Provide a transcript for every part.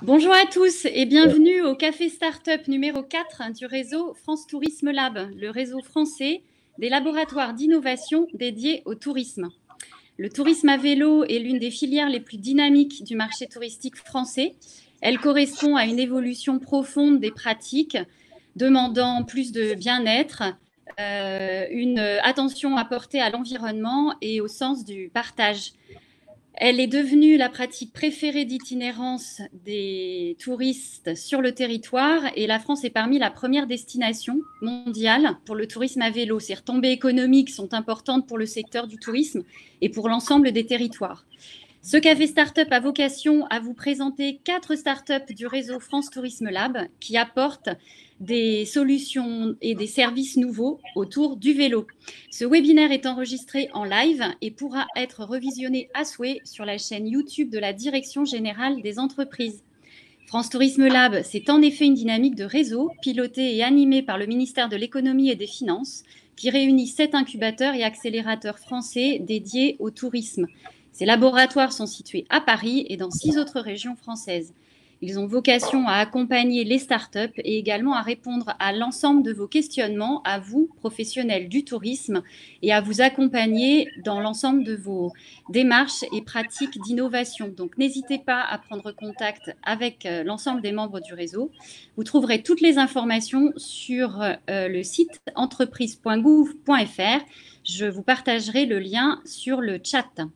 Bonjour à tous et bienvenue au Café Startup numéro 4 du réseau France Tourisme Lab, le réseau français des laboratoires d'innovation dédiés au tourisme. Le tourisme à vélo est l'une des filières les plus dynamiques du marché touristique français. Elle correspond à une évolution profonde des pratiques, demandant plus de bien-être, une attention apportée à l'environnement et au sens du partage. Elle est devenue la pratique préférée d'itinérance des touristes sur le territoire et la France est parmi la première destination mondiale pour le tourisme à vélo. Ces retombées économiques sont importantes pour le secteur du tourisme et pour l'ensemble des territoires. Ce Café Startup a vocation à vous présenter 4 startups du réseau France Tourisme Lab qui apportent des solutions et des services nouveaux autour du vélo. Ce webinaire est enregistré en live et pourra être revisionné à souhait sur la chaîne YouTube de la Direction générale des entreprises. France Tourisme Lab, c'est en effet une dynamique de réseau pilotée et animée par le ministère de l'Économie et des Finances qui réunit 7 incubateurs et accélérateurs français dédiés au tourisme. Ces laboratoires sont situés à Paris et dans 6 autres régions françaises. Ils ont vocation à accompagner les startups et également à répondre à l'ensemble de vos questionnements, à vous, professionnels du tourisme, et à vous accompagner dans l'ensemble de vos démarches et pratiques d'innovation. Donc, n'hésitez pas à prendre contact avec l'ensemble des membres du réseau. Vous trouverez toutes les informations sur le site entreprise.gouv.fr. Je vous partagerai le lien sur le chat.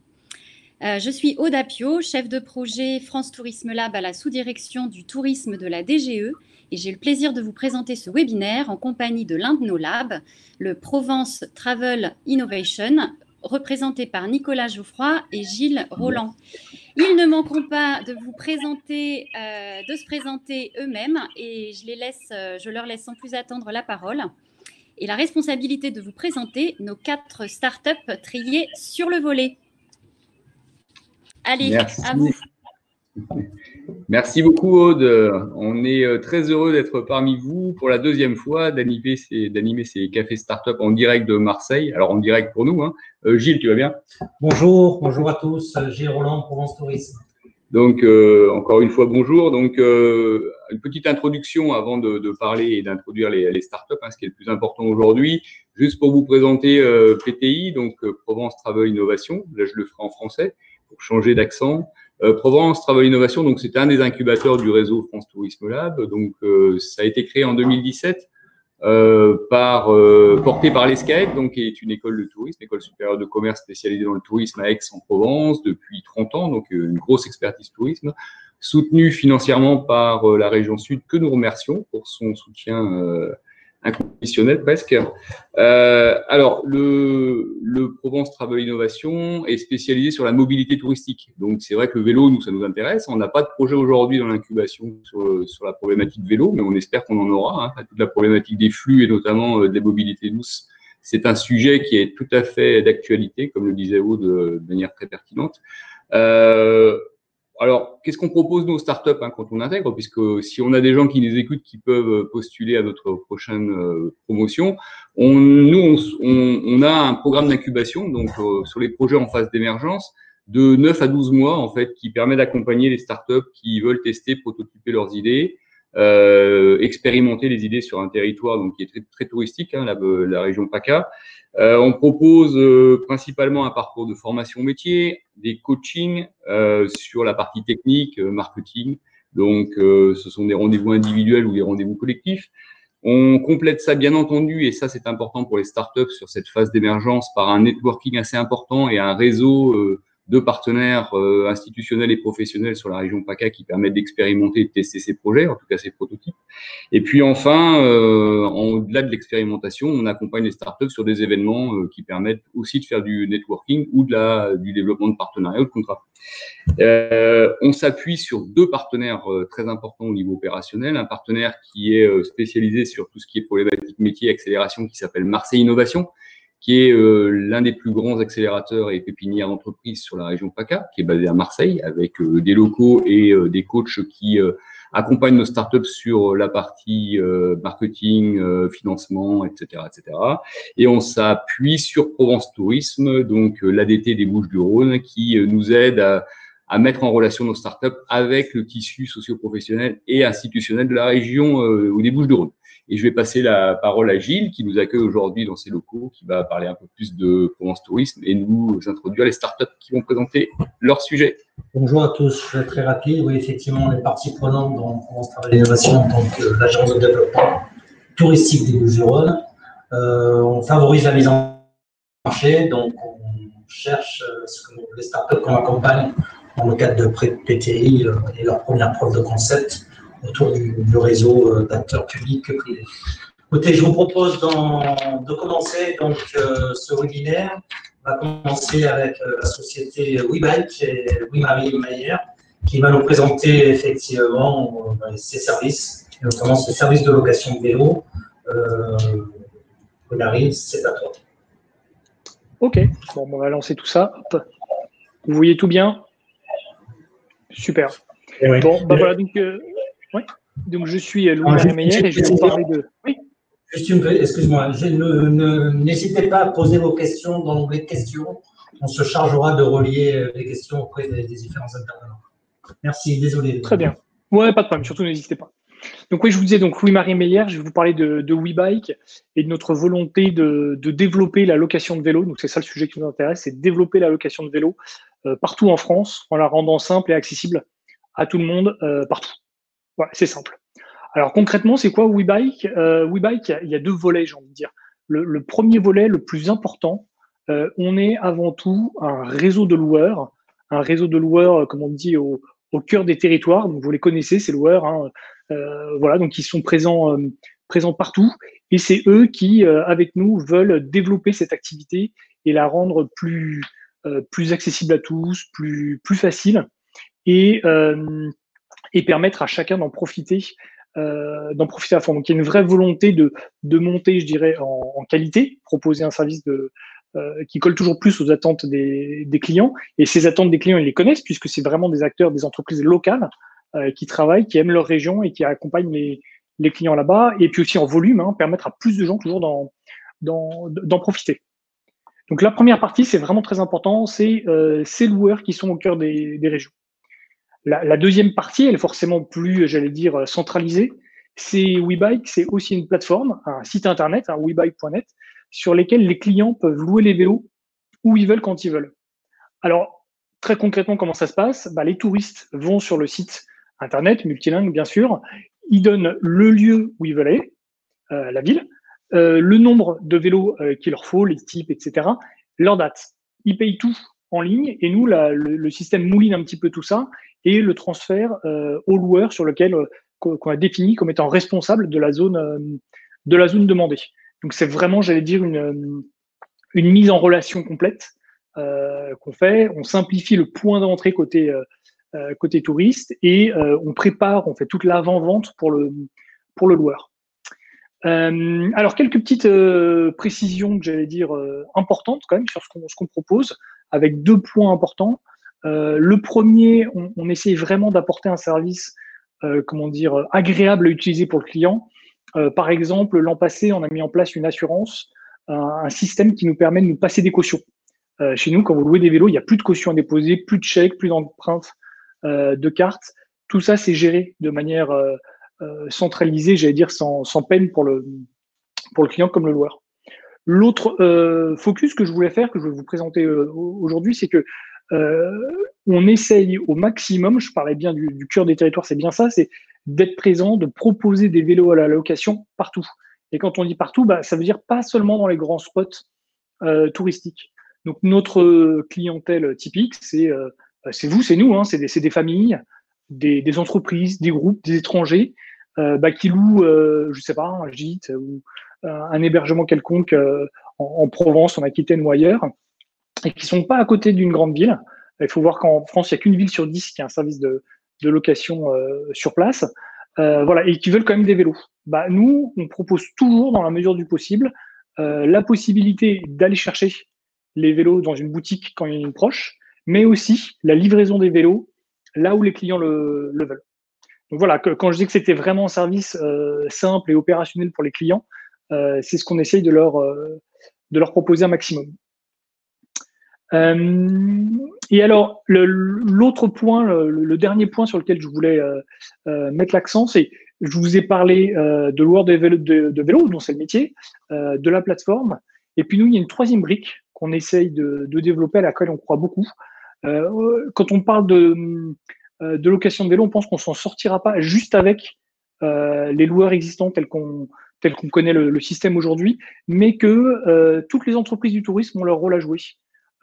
Je suis Aude Apio, chef de projet France Tourisme Lab à la sous-direction du tourisme de la DGE et j'ai le plaisir de vous présenter ce webinaire en compagnie de l'un de nos labs, le Provence Travel Innovation, représenté par Nicolas Geoffroy et Gilles Roland. Ils ne manqueront pas de se présenter eux-mêmes et je leur laisse sans plus attendre la parole et la responsabilité de vous présenter nos 4 startups triées sur le volet. Allez, à vous. Merci beaucoup, Aude. On est très heureux d'être parmi vous pour la deuxième fois, d'animer ces cafés start-up en direct de Marseille. Alors, en direct pour nous. Hein. Gilles, tu vas bien? Bonjour à tous. Gilles Roland, Provence Tourisme. Donc, encore une fois, bonjour. Donc, une petite introduction avant de parler et d'introduire les startups, hein, ce qui est le plus important aujourd'hui. Juste pour vous présenter PTI, donc Provence Travel Innovation. Là, je le ferai en français pour changer d'accent. Provence Travel Innovation, donc c'est un des incubateurs du réseau France Tourisme Lab. Donc, ça a été créé en 2017, porté par l'ESCAET, donc qui est une école de tourisme, école supérieure de commerce spécialisée dans le tourisme à Aix-en-Provence depuis 30 ans, donc une grosse expertise tourisme, soutenue financièrement par la région Sud, que nous remercions pour son soutien inconditionnel presque. Alors, le Provence Travel Innovation est spécialisé sur la mobilité touristique. Donc, c'est vrai que le vélo, nous, ça nous intéresse. On n'a pas de projet aujourd'hui dans l'incubation sur la problématique vélo, mais on espère qu'on en aura. Hein. Toute la problématique des flux et notamment des mobilités douces, c'est un sujet qui est tout à fait d'actualité, comme le disait Aude de manière très pertinente. Alors, qu'est-ce qu'on propose nos startups quand on intègre? Puisque si on a des gens qui nous écoutent qui peuvent postuler à notre prochaine promotion, on a un programme d'incubation donc sur les projets en phase d'émergence de 9 à 12 mois en fait qui permet d'accompagner les startups qui veulent tester, prototyper leurs idées, expérimenter les idées sur un territoire donc qui est très, très touristique, hein, la région PACA. On propose principalement un parcours de formation métier, des coachings sur la partie technique, marketing. Donc, ce sont des rendez-vous individuels ou des rendez-vous collectifs. On complète ça, bien entendu, et ça, c'est important pour les startups sur cette phase d'émergence, par un networking assez important et un réseau de partenaires institutionnels et professionnels sur la région PACA qui permettent d'expérimenter et de tester ces projets, en tout cas ces prototypes. Et puis enfin, au-delà de l'expérimentation, on accompagne les startups sur des événements qui permettent aussi de faire du networking ou du développement de partenariats ou de contrats. On s'appuie sur 2 partenaires très importants au niveau opérationnel. Un partenaire qui est spécialisé sur tout ce qui est problématique métier et accélération qui s'appelle Marseille Innovation, qui est l'un des plus grands accélérateurs et pépinières d'entreprises sur la région PACA, qui est basé à Marseille, avec des locaux et des coachs qui accompagnent nos startups sur la partie marketing, financement, etc., etc. Et on s'appuie sur Provence Tourisme, donc l'ADT des Bouches-du-Rhône, qui nous aide à mettre en relation nos startups avec le tissu socio-professionnel et institutionnel de la région ou des Bouches-du-Rhône. Et je vais passer la parole à Gilles, qui nous accueille aujourd'hui dans ses locaux, qui va parler un peu plus de Provence Tourisme et nous introduire les startups qui vont présenter leur sujet. Bonjour à tous, je vais être très rapide. Oui, effectivement, les parties prenantes dans Provence Travail Innovation, donc l'agence de développement touristique des Bouches-du-Rhône. On favorise la mise en marché, donc on cherche les startups qu'on accompagne dans le cadre de PTI et leur première preuve de concept autour du réseau d'acteurs publics que privés. Écoutez, je vous propose de commencer donc, ce webinaire. On va commencer avec la société WeBike et Louis-Marie Meyer qui va nous présenter effectivement ses services, et notamment ses services de location de vélo. Louis-Marie, c'est à toi. Ok, bon, on va lancer tout ça. Hop. Vous voyez tout bien? Super. Oui. Bon, bah voilà, ouais. Donc je suis Louis-Marie Meyer et je vais vous parler de… Oui. Excuse-moi, n'hésitez pas à poser vos questions dans l'onglet de questions. On se chargera de relier les questions auprès des différents intervenants. Merci, désolé. Très bien. Ouais, pas de problème, surtout n'hésitez pas. Donc oui, je vous disais, donc Louis-Marie Meyer, je vais vous parler de WeBike et de notre volonté de développer la location de vélo. Donc c'est ça le sujet qui nous intéresse, c'est de développer la location de vélo partout en France en la rendant simple et accessible à tout le monde partout. Voilà, c'est simple. Alors concrètement, c'est quoi WeBike? WeBike, il y a deux volets, j'ai envie de dire. Le premier volet, le plus important, on est avant tout un réseau de loueurs, comme on dit, au cœur des territoires. Donc vous les connaissez, ces loueurs, hein, voilà, donc ils sont présents partout, et c'est eux qui, avec nous, veulent développer cette activité et la rendre plus accessible à tous, plus facile, et permettre à chacun d'en profiter à fond. Donc il y a une vraie volonté de monter, je dirais, en qualité, proposer un service qui colle toujours plus aux attentes des clients. Et ces attentes des clients, ils les connaissent puisque c'est vraiment des acteurs, des entreprises locales qui travaillent, qui aiment leur région et qui accompagnent les clients là-bas. Et puis aussi en volume, hein, permettre à plus de gens toujours d'en profiter. Donc la première partie, c'est vraiment très important, c'est ces loueurs qui sont au cœur des régions. La deuxième partie, elle est forcément plus, j'allais dire, centralisée. C'est WeBike, c'est aussi une plateforme, un site internet, webike.net, sur lesquels les clients peuvent louer les vélos où ils veulent, quand ils veulent. Alors, très concrètement, comment ça se passe? Les touristes vont sur le site internet, multilingue bien sûr, ils donnent le lieu où ils veulent aller, la ville, le nombre de vélos qu'il leur faut, les types, etc., leur date. Ils payent tout en ligne et nous, le système mouline un petit peu tout ça et le transfert au loueur sur lequel qu'on a défini comme étant responsable de la zone demandée. Donc c'est vraiment, j'allais dire, une mise en relation complète qu'on fait. On simplifie le point d'entrée côté touriste et on prépare, on fait toute l'avant-vente pour le loueur. Alors quelques petites précisions que j'allais dire importantes quand même sur ce qu'on propose, avec deux points importants. Le premier, on essaye vraiment d'apporter un service, agréable à utiliser pour le client. Par exemple, l'an passé, on a mis en place une assurance, un système qui nous permet de nous passer des cautions. Chez nous, quand vous louez des vélos, il n'y a plus de caution à déposer, plus de chèques, plus d'empreintes de cartes. Tout ça, c'est géré de manière centralisée, j'allais dire sans peine pour le client comme le loueur. L'autre focus que je voulais faire, que je vais vous présenter aujourd'hui, c'est que on essaye au maximum, je parlais bien du cœur des territoires, c'est bien ça, c'est d'être présent, de proposer des vélos à la location partout. Et quand on dit partout, ça veut dire pas seulement dans les grands spots touristiques. Donc notre clientèle typique, c'est vous, c'est nous, hein, c'est des familles, des entreprises, des groupes, des étrangers qui louent, je sais pas, un gîte ou un hébergement quelconque en Provence, en Aquitaine ou ailleurs, et qui sont pas à côté d'une grande ville. Il faut voir qu'en France, il n'y a qu'une ville sur 10 qui a un service de location sur place, voilà, et qui veulent quand même des vélos. Nous, on propose toujours, dans la mesure du possible, la possibilité d'aller chercher les vélos dans une boutique quand il y en a une proche, mais aussi la livraison des vélos là où les clients le veulent. Donc voilà, quand je dis que c'était vraiment un service simple et opérationnel pour les clients, c'est ce qu'on essaye de leur proposer un maximum. Et alors, l'autre point, le dernier point sur lequel je voulais mettre l'accent, c'est je vous ai parlé de loueurs de vélo, dont c'est le métier, de la plateforme. Et puis nous, il y a une troisième brique qu'on essaye de développer, à laquelle on croit beaucoup. Quand on parle de location de vélo, on pense qu'on s'en sortira pas juste avec les loueurs existants tels qu'on connaît le système aujourd'hui, mais que toutes les entreprises du tourisme ont leur rôle à jouer.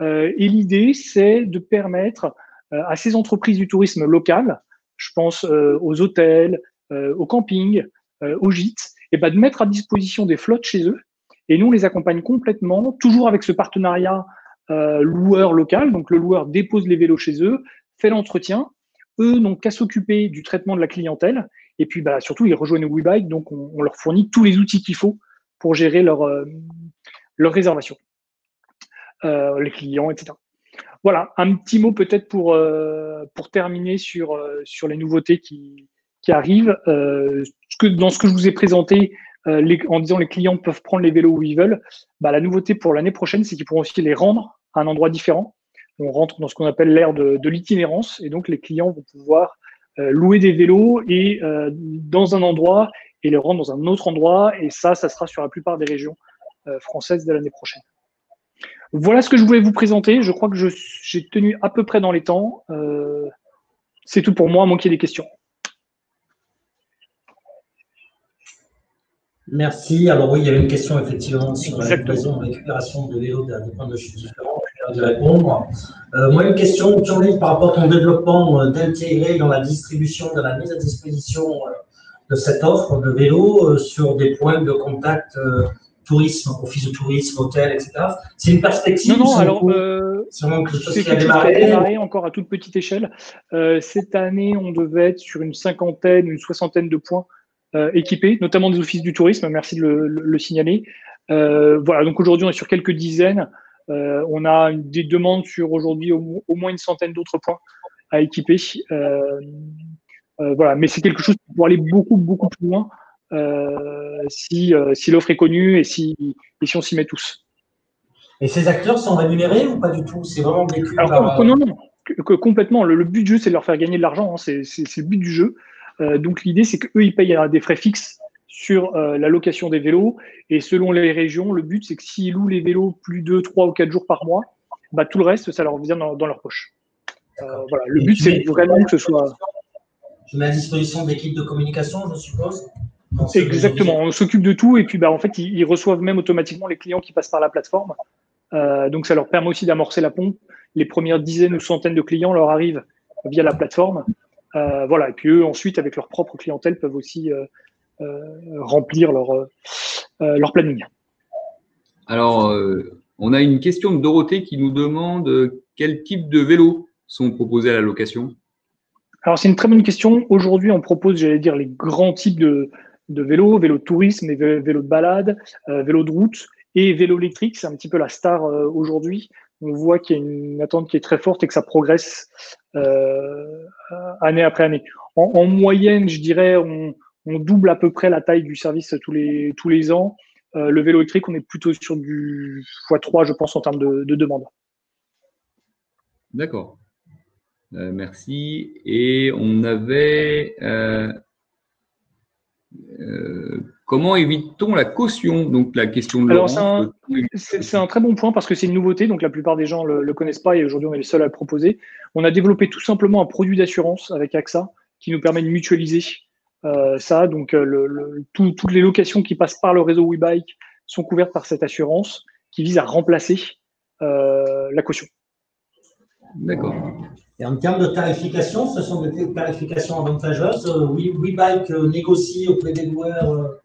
Et l'idée, c'est de permettre à ces entreprises du tourisme local, je pense aux hôtels, aux campings, aux gîtes, et de mettre à disposition des flottes chez eux. Et nous, on les accompagne complètement, toujours avec ce partenariat loueur local. Donc, le loueur dépose les vélos chez eux, fait l'entretien. Eux n'ont qu'à s'occuper du traitement de la clientèle. Et puis, surtout, ils rejoignent WeBike. Donc, on leur fournit tous les outils qu'il faut pour gérer leur réservation, les clients, etc. Voilà, un petit mot peut-être pour terminer sur les nouveautés qui arrivent. Dans ce que je vous ai présenté, en disant les clients peuvent prendre les vélos où ils veulent, la nouveauté pour l'année prochaine, c'est qu'ils pourront aussi les rendre à un endroit différent. On rentre dans ce qu'on appelle l'ère de l'itinérance, et donc les clients vont pouvoir louer des vélos et dans un endroit et les rendre dans un autre endroit, et ça sera sur la plupart des régions françaises de l'année prochaine. Voilà ce que je voulais vous présenter. Je crois que j'ai tenu à peu près dans les temps. C'est tout pour moi, à moins qu'il y ait des questions. Merci. Alors oui, il y avait une question effectivement sur la récupération de vélos des points de chute différents. Je viens de répondre. Moi, une question, Jean-Luc, par rapport à ton développement d'intégrer dans la distribution, dans la mise à disposition de cette offre de vélos sur des points de contact tourisme, office de tourisme, hôtel, etc. C'est une perspective? Non, alors, c'est quelque chose qui a démarré encore à toute petite échelle. Cette année, on devait être sur une cinquantaine, une soixantaine de points équipés, notamment des offices du tourisme, merci de le signaler. Voilà, donc aujourd'hui, on est sur quelques dizaines. On a des demandes sur aujourd'hui au moins une centaine d'autres points à équiper. Voilà, mais c'est quelque chose qui pourrait aller beaucoup, beaucoup plus loin si l'offre est connue et si on s'y met tous. Et ces acteurs sont rémunérés ou pas du tout? C'est vraiment vécu par... Non, complètement. Le but du jeu, c'est de leur faire gagner de l'argent. Hein. C'est le but du jeu. Donc l'idée, c'est qu'eux, ils payent des frais fixes sur la location des vélos. Et selon les régions, le but, c'est que s'ils louent les vélos plus de 3 ou 4 jours par mois, tout le reste, ça leur vient dans leur poche. Voilà. Le but, c'est vraiment que ce soit… Tu mets à disposition d'équipes de communication, je suppose? Exactement. On s'occupe de tout. Et puis, en fait, ils reçoivent même automatiquement les clients qui passent par la plateforme. Donc, ça leur permet aussi d'amorcer la pompe. Les premières dizaines ou centaines de clients leur arrivent via la plateforme. Voilà, et puis eux, ensuite, avec leur propre clientèle, peuvent aussi remplir leur planning. Alors, on a une question de Dorothée qui nous demande quel type de vélos sont proposés à la location. Alors, c'est une très bonne question. Aujourd'hui, on propose, j'allais dire, les grands types de vélos, vélos de tourisme, vélos de balade, vélos de route et vélos électriques. C'est un petit peu la star aujourd'hui. On voit qu'il y a une attente qui est très forte et que ça progresse année après année. En moyenne, je dirais, on double à peu près la taille du service tous les ans. Le vélo électrique, on est plutôt sur du x3, je pense, en termes de demande. D'accord. Merci. Et on avait… comment évite-t-on la caution? Donc, la question de Laurence. Alors, c'est un très bon point parce que c'est une nouveauté. Donc, la plupart des gens ne le connaissent pas et aujourd'hui, on est les seuls à le proposer. On a développé tout simplement un produit d'assurance avec AXA qui nous permet de mutualiser ça. Donc, toutes les locations qui passent par le réseau WeBike sont couvertes par cette assurance qui vise à remplacer la caution. D'accord. Et en termes de tarification, ce sont des tarifications avantageuses. WeBike négocie auprès des loueurs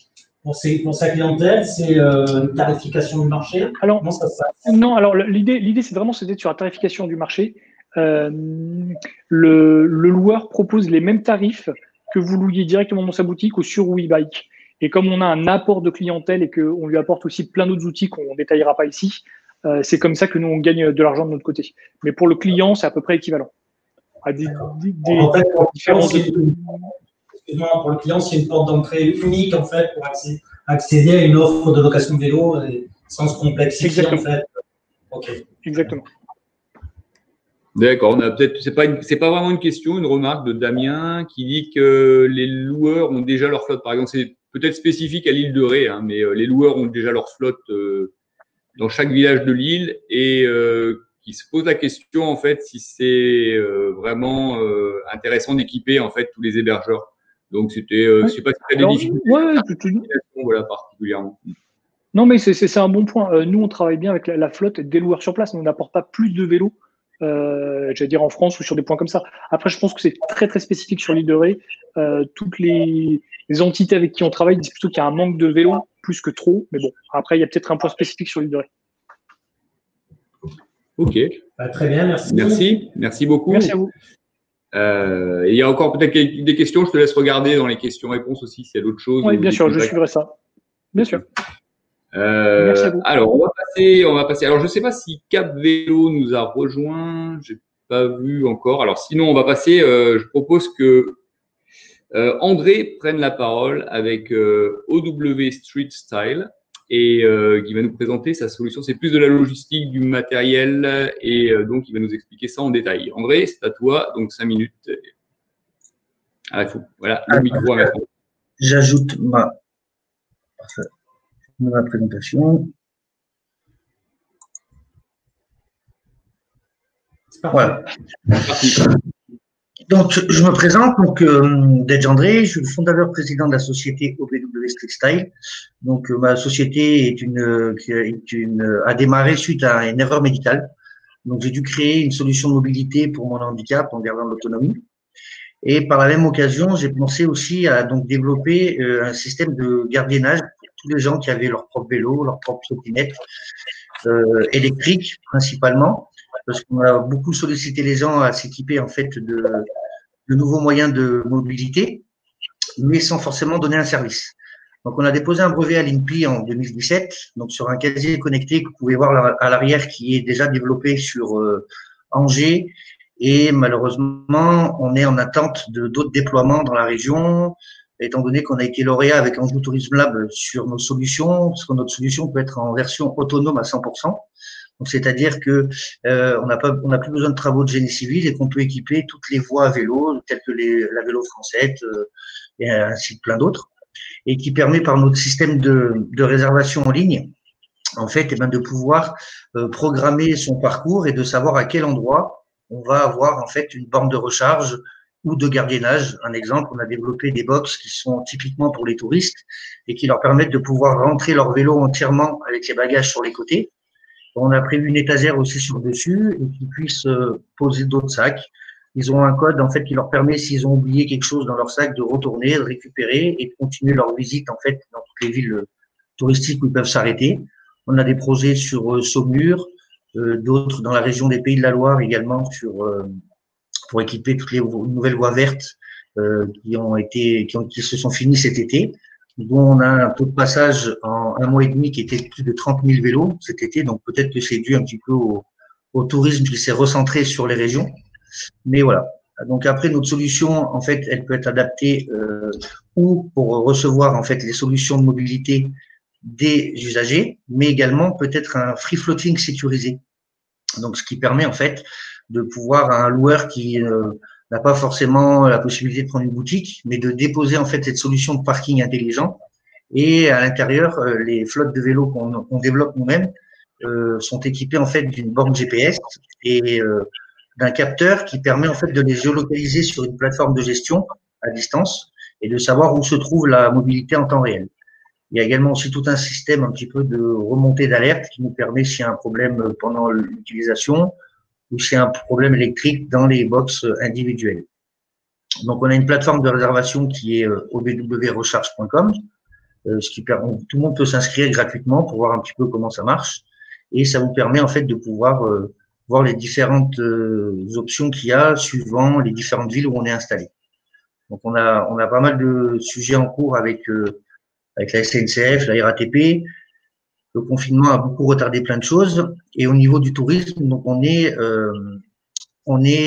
pour sa clientèle. C'est une tarification du marché. Alors, comment ça se passe? Non, alors l'idée, c'est vraiment d'être sur la tarification du marché. Le loueur propose les mêmes tarifs que vous louiez directement dans sa boutique ou sur WeBike. Et comme on a un apport de clientèle et qu'on lui apporte aussi plein d'autres outils qu'on ne détaillera pas ici, c'est comme ça que nous, on gagne de l'argent de notre côté. Mais pour le client, c'est à peu près équivalent. En fait, excuse-moi, pour le client, c'est une porte d'entrée unique en fait pour accéder à une offre de location de vélo sans se complexifier. Exactement. En fait. Okay. Exactement. D'accord, on a peut-être, c'est pas vraiment une question, une remarque de Damien qui dit que les loueurs ont déjà leur flotte. Par exemple, c'est peut-être spécifique à l'île de Ré, hein, mais les loueurs ont déjà leur flotte dans chaque village de l'île et qui se pose la question en fait si c'est vraiment intéressant d'équiper en fait tous les hébergeurs. Donc c'était, je sais pas si tu as des difficultés voilà, particulièrement. Non, mais c'est un bon point. Nous, on travaille bien avec la flotte des loueurs sur place, mais on n'apporte pas plus de vélos, j'allais dire en France ou sur des points comme ça. Après, je pense que c'est très, très spécifique sur l'île de Ré. Toutes les entités avec qui on travaille disent plutôt qu'il y a un manque de vélos plus que trop. Mais bon, après, il y a peut-être un point spécifique sur l'île de Ré. Ok. Très bien, merci. Merci beaucoup. Merci à vous. Il y a encore peut-être des questions. Je te laisse regarder dans les questions-réponses aussi s'il y a d'autres choses. Oui, bien sûr, je suivrai ça. Bien sûr. Merci à vous. Alors, on va passer. Alors, je ne sais pas si Cap Vélo nous a rejoint. J'ai pas vu encore. Alors, sinon, on va passer. Je propose que André prenne la parole avec OW Street Style et qui va nous présenter sa solution. C'est plus de la logistique, du matériel et donc il va nous expliquer ça en détail. André, c'est à toi. Donc 5 minutes. Voilà, le micro à mettre. J'ajoute ma présentation. Voilà. Donc, je me présente, donc, Dedge André, je suis le fondateur président de la société OBW Street Style. Donc, ma société a démarré suite à une erreur médicale. Donc, j'ai dû créer une solution de mobilité pour mon handicap en gardant l'autonomie. Et par la même occasion, j'ai pensé aussi à donc développer un système de gardiennage pour tous les gens qui avaient leur propre vélo, leur propre trottinette électrique principalement, parce qu'on a beaucoup sollicité les gens à s'équiper en fait de nouveaux moyens de mobilité, mais sans forcément donner un service. Donc, on a déposé un brevet à l'INPI en 2017, donc sur un casier connecté que vous pouvez voir à l'arrière qui est déjà développé sur Angers. Et malheureusement, on est en attente de d'autres déploiements dans la région, étant donné qu'on a été lauréat avec Anjou Tourisme Lab sur nos solutions, parce que notre solution peut être en version autonome à 100%. Donc, c'est-à-dire que on n'a plus besoin de travaux de génie civil et qu'on peut équiper toutes les voies à vélo, telles que la vélo française et ainsi que plein d'autres, et qui permet par notre système de réservation en ligne, en fait, de pouvoir programmer son parcours et de savoir à quel endroit on va avoir en fait une borne de recharge ou de gardiennage. Un exemple, on a développé des box qui sont typiquement pour les touristes et qui leur permettent de pouvoir rentrer leur vélo entièrement avec les bagages sur les côtés. On a prévu une étagère aussi sur le dessus et qu'ils puissent poser d'autres sacs. Ils ont un code en fait qui leur permet, s'ils ont oublié quelque chose dans leur sac, de retourner, de récupérer et de continuer leur visite en fait dans toutes les villes touristiques où ils peuvent s'arrêter. On a des projets sur Saumur, d'autres dans la région des Pays de la Loire également pour équiper toutes les nouvelles voies vertes qui se sont finies cet été, dont on a un taux de passage en 1 mois et demi qui était plus de 30 000 vélos cet été, donc peut-être que c'est dû un petit peu au tourisme qui s'est recentré sur les régions. Mais voilà. Donc après, notre solution, en fait, elle peut être adaptée ou pour recevoir en fait les solutions de mobilité des usagers, mais également peut-être un free floating sécurisé. Donc, ce qui permet en fait de pouvoir à un loueur qui n'a pas forcément la possibilité de prendre une boutique, mais de déposer en fait cette solution de parking intelligent. Et à l'intérieur, les flottes de vélos qu'on développe nous-mêmes sont équipées en fait d'une borne GPS et d'un capteur qui permet en fait de les géolocaliser sur une plateforme de gestion à distance et de savoir où se trouve la mobilité en temps réel. Il y a également aussi tout un système un petit peu de remontée d'alerte qui nous permet s'il y a un problème pendant l'utilisation ou s'il y a un problème électrique dans les box individuelles. Donc, on a une plateforme de réservation qui est obwrecharge.com, ce qui permet, tout le monde peut s'inscrire gratuitement pour voir un petit peu comment ça marche. Et ça vous permet en fait de pouvoir voir les différentes options qu'il y a suivant les différentes villes où on est installé. Donc, on a pas mal de sujets en cours avec la SNCF, la RATP. Le confinement a beaucoup retardé plein de choses. Et au niveau du tourisme, donc on est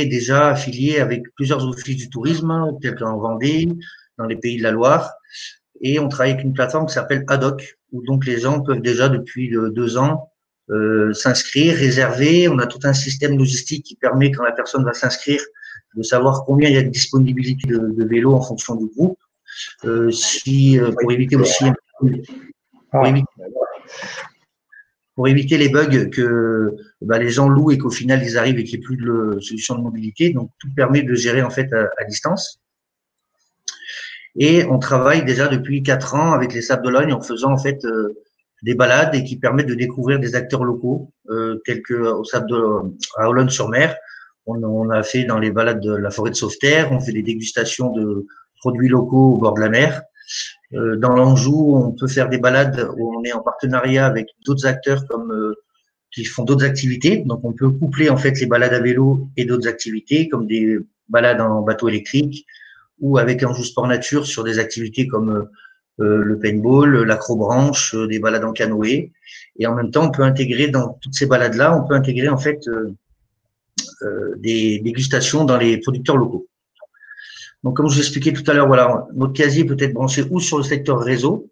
déjà affilié avec plusieurs offices du tourisme, tels qu'en Vendée, dans les Pays de la Loire. Et on travaille avec une plateforme qui s'appelle Ad Hoc, où donc les gens peuvent déjà depuis 2 ans s'inscrire, réserver. On a tout un système logistique qui permet, quand la personne va s'inscrire, de savoir combien il y a de disponibilité de vélos en fonction du groupe. Pour éviter aussi pour éviter les bugs que les gens louent et qu'au final ils arrivent et qu'il n'y ait plus de solution de mobilité. Donc tout permet de gérer en fait à distance. Et on travaille déjà depuis 4 ans avec les Sables d'Olonne en faisant en fait des balades et qui permettent de découvrir des acteurs locaux tels que à Olonne-sur-Mer. On a fait dans les balades de la forêt de Sauveterre, on fait des dégustations de produits locaux au bord de la mer. Dans l'Anjou, on peut faire des balades où on est en partenariat avec d'autres acteurs qui font d'autres activités. Donc, on peut coupler en fait les balades à vélo et d'autres activités comme des balades en bateau électrique ou avec Anjou Sport Nature sur des activités comme le paintball, l'acrobranche, des balades en canoë. Et en même temps, on peut intégrer dans toutes ces balades-là, on peut intégrer en fait des dégustations dans les producteurs locaux. Donc, comme je vous expliquais tout à l'heure, voilà, notre casier peut être branché ou sur le secteur réseau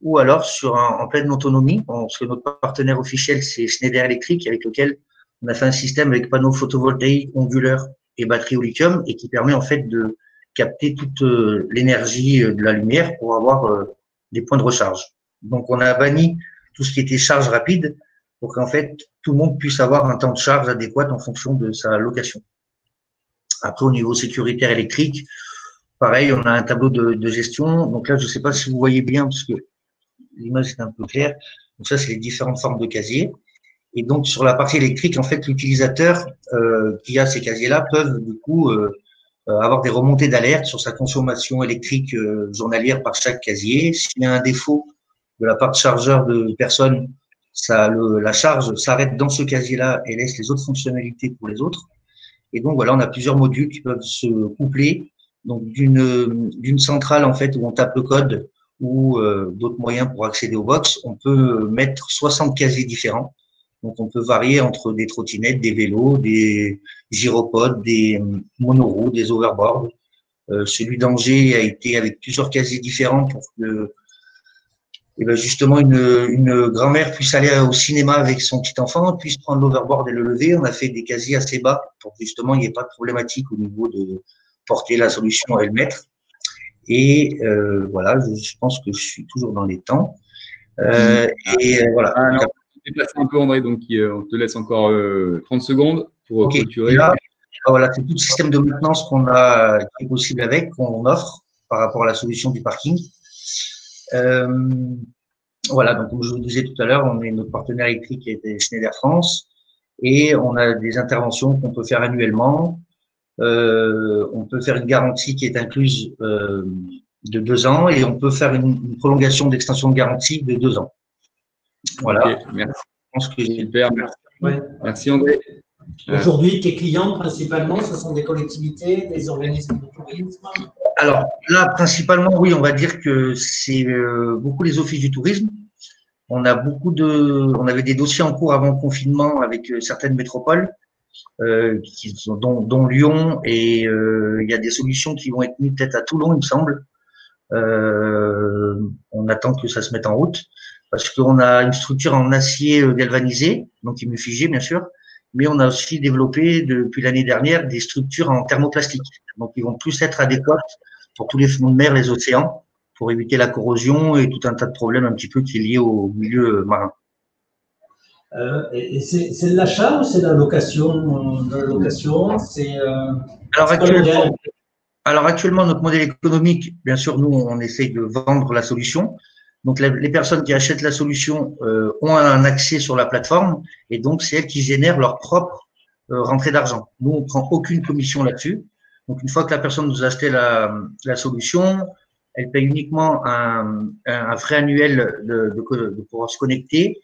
ou alors en pleine autonomie, parce que notre partenaire officiel, c'est Schneider Electric, avec lequel on a fait un système avec panneaux photovoltaïques, onduleurs et batteries au lithium et qui permet en fait de capter toute l'énergie de la lumière pour avoir des points de recharge. Donc, on a banni tout ce qui était charge rapide pour qu'en fait, tout le monde puisse avoir un temps de charge adéquat en fonction de sa location. Après, au niveau sécuritaire électrique, pareil, on a un tableau de gestion. Donc là, je ne sais pas si vous voyez bien parce que l'image est un peu claire. Donc ça, c'est les différentes formes de casiers. Et donc, sur la partie électrique, en fait, l'utilisateur qui a ces casiers-là peuvent du coup avoir des remontées d'alerte sur sa consommation électrique journalière par chaque casier. S'il y a un défaut de la part de chargeur de personnes, la charge s'arrête dans ce casier-là et laisse les autres fonctionnalités pour les autres. Et donc, voilà, on a plusieurs modules qui peuvent se coupler. Donc, d'une centrale, en fait, où on tape le code ou d'autres moyens pour accéder aux box, on peut mettre 60 casiers différents. Donc, on peut varier entre des trottinettes, des vélos, des gyropodes, des monoroues, des overboards. Celui d'Angers a été avec plusieurs casiers différents pour que justement une grand-mère puisse aller au cinéma avec son petit enfant, puisse prendre l'overboard et le lever. On a fait des casiers assez bas pour que justement il n'y ait pas de problématique au niveau de porter la solution et le mettre. Et voilà, je pense que je suis toujours dans les temps. Voilà. Alors, tu déplaces un peu, André, donc on te laisse encore 30 secondes pour clôturer. Là, voilà, c'est tout le système de maintenance qui est possible qu'on offre par rapport à la solution du parking. Voilà, donc comme je vous disais tout à l'heure, on est notre partenaire électrique qui est Schneider France et on a des interventions qu'on peut faire annuellement. On peut faire une garantie qui est incluse de 2 ans et on peut faire une prolongation d'extension de garantie de 2 ans. Voilà. Okay, merci. Je pense que super. Merci. Ouais. Merci André. Aujourd'hui, tes clients principalement, ce sont des collectivités, des organismes de tourisme? Alors là, principalement, oui, on va dire que c'est beaucoup les offices du tourisme. On avait des dossiers en cours avant le confinement avec certaines métropoles, dont Lyon, et il y a des solutions qui vont être mises peut-être à Toulon, il me semble. On attend que ça se mette en route parce qu'on a une structure en acier galvanisé, donc figé bien sûr, mais on a aussi développé depuis l'année dernière des structures en thermoplastique, donc ils vont plus être adéquates pour tous les fonds de mer, les océans, pour éviter la corrosion et tout un tas de problèmes un petit peu qui est lié au milieu marin. Et c'est de l'achat ou c'est de la location? Alors actuellement, notre modèle économique, bien sûr, nous, on essaye de vendre la solution. Donc, les personnes qui achètent la solution ont un accès sur la plateforme et donc, c'est elles qui génèrent leur propre rentrée d'argent. Nous, on prend aucune commission là-dessus. Donc, une fois que la personne nous a acheté la solution, elle paye uniquement un frais annuel de pouvoir se connecter.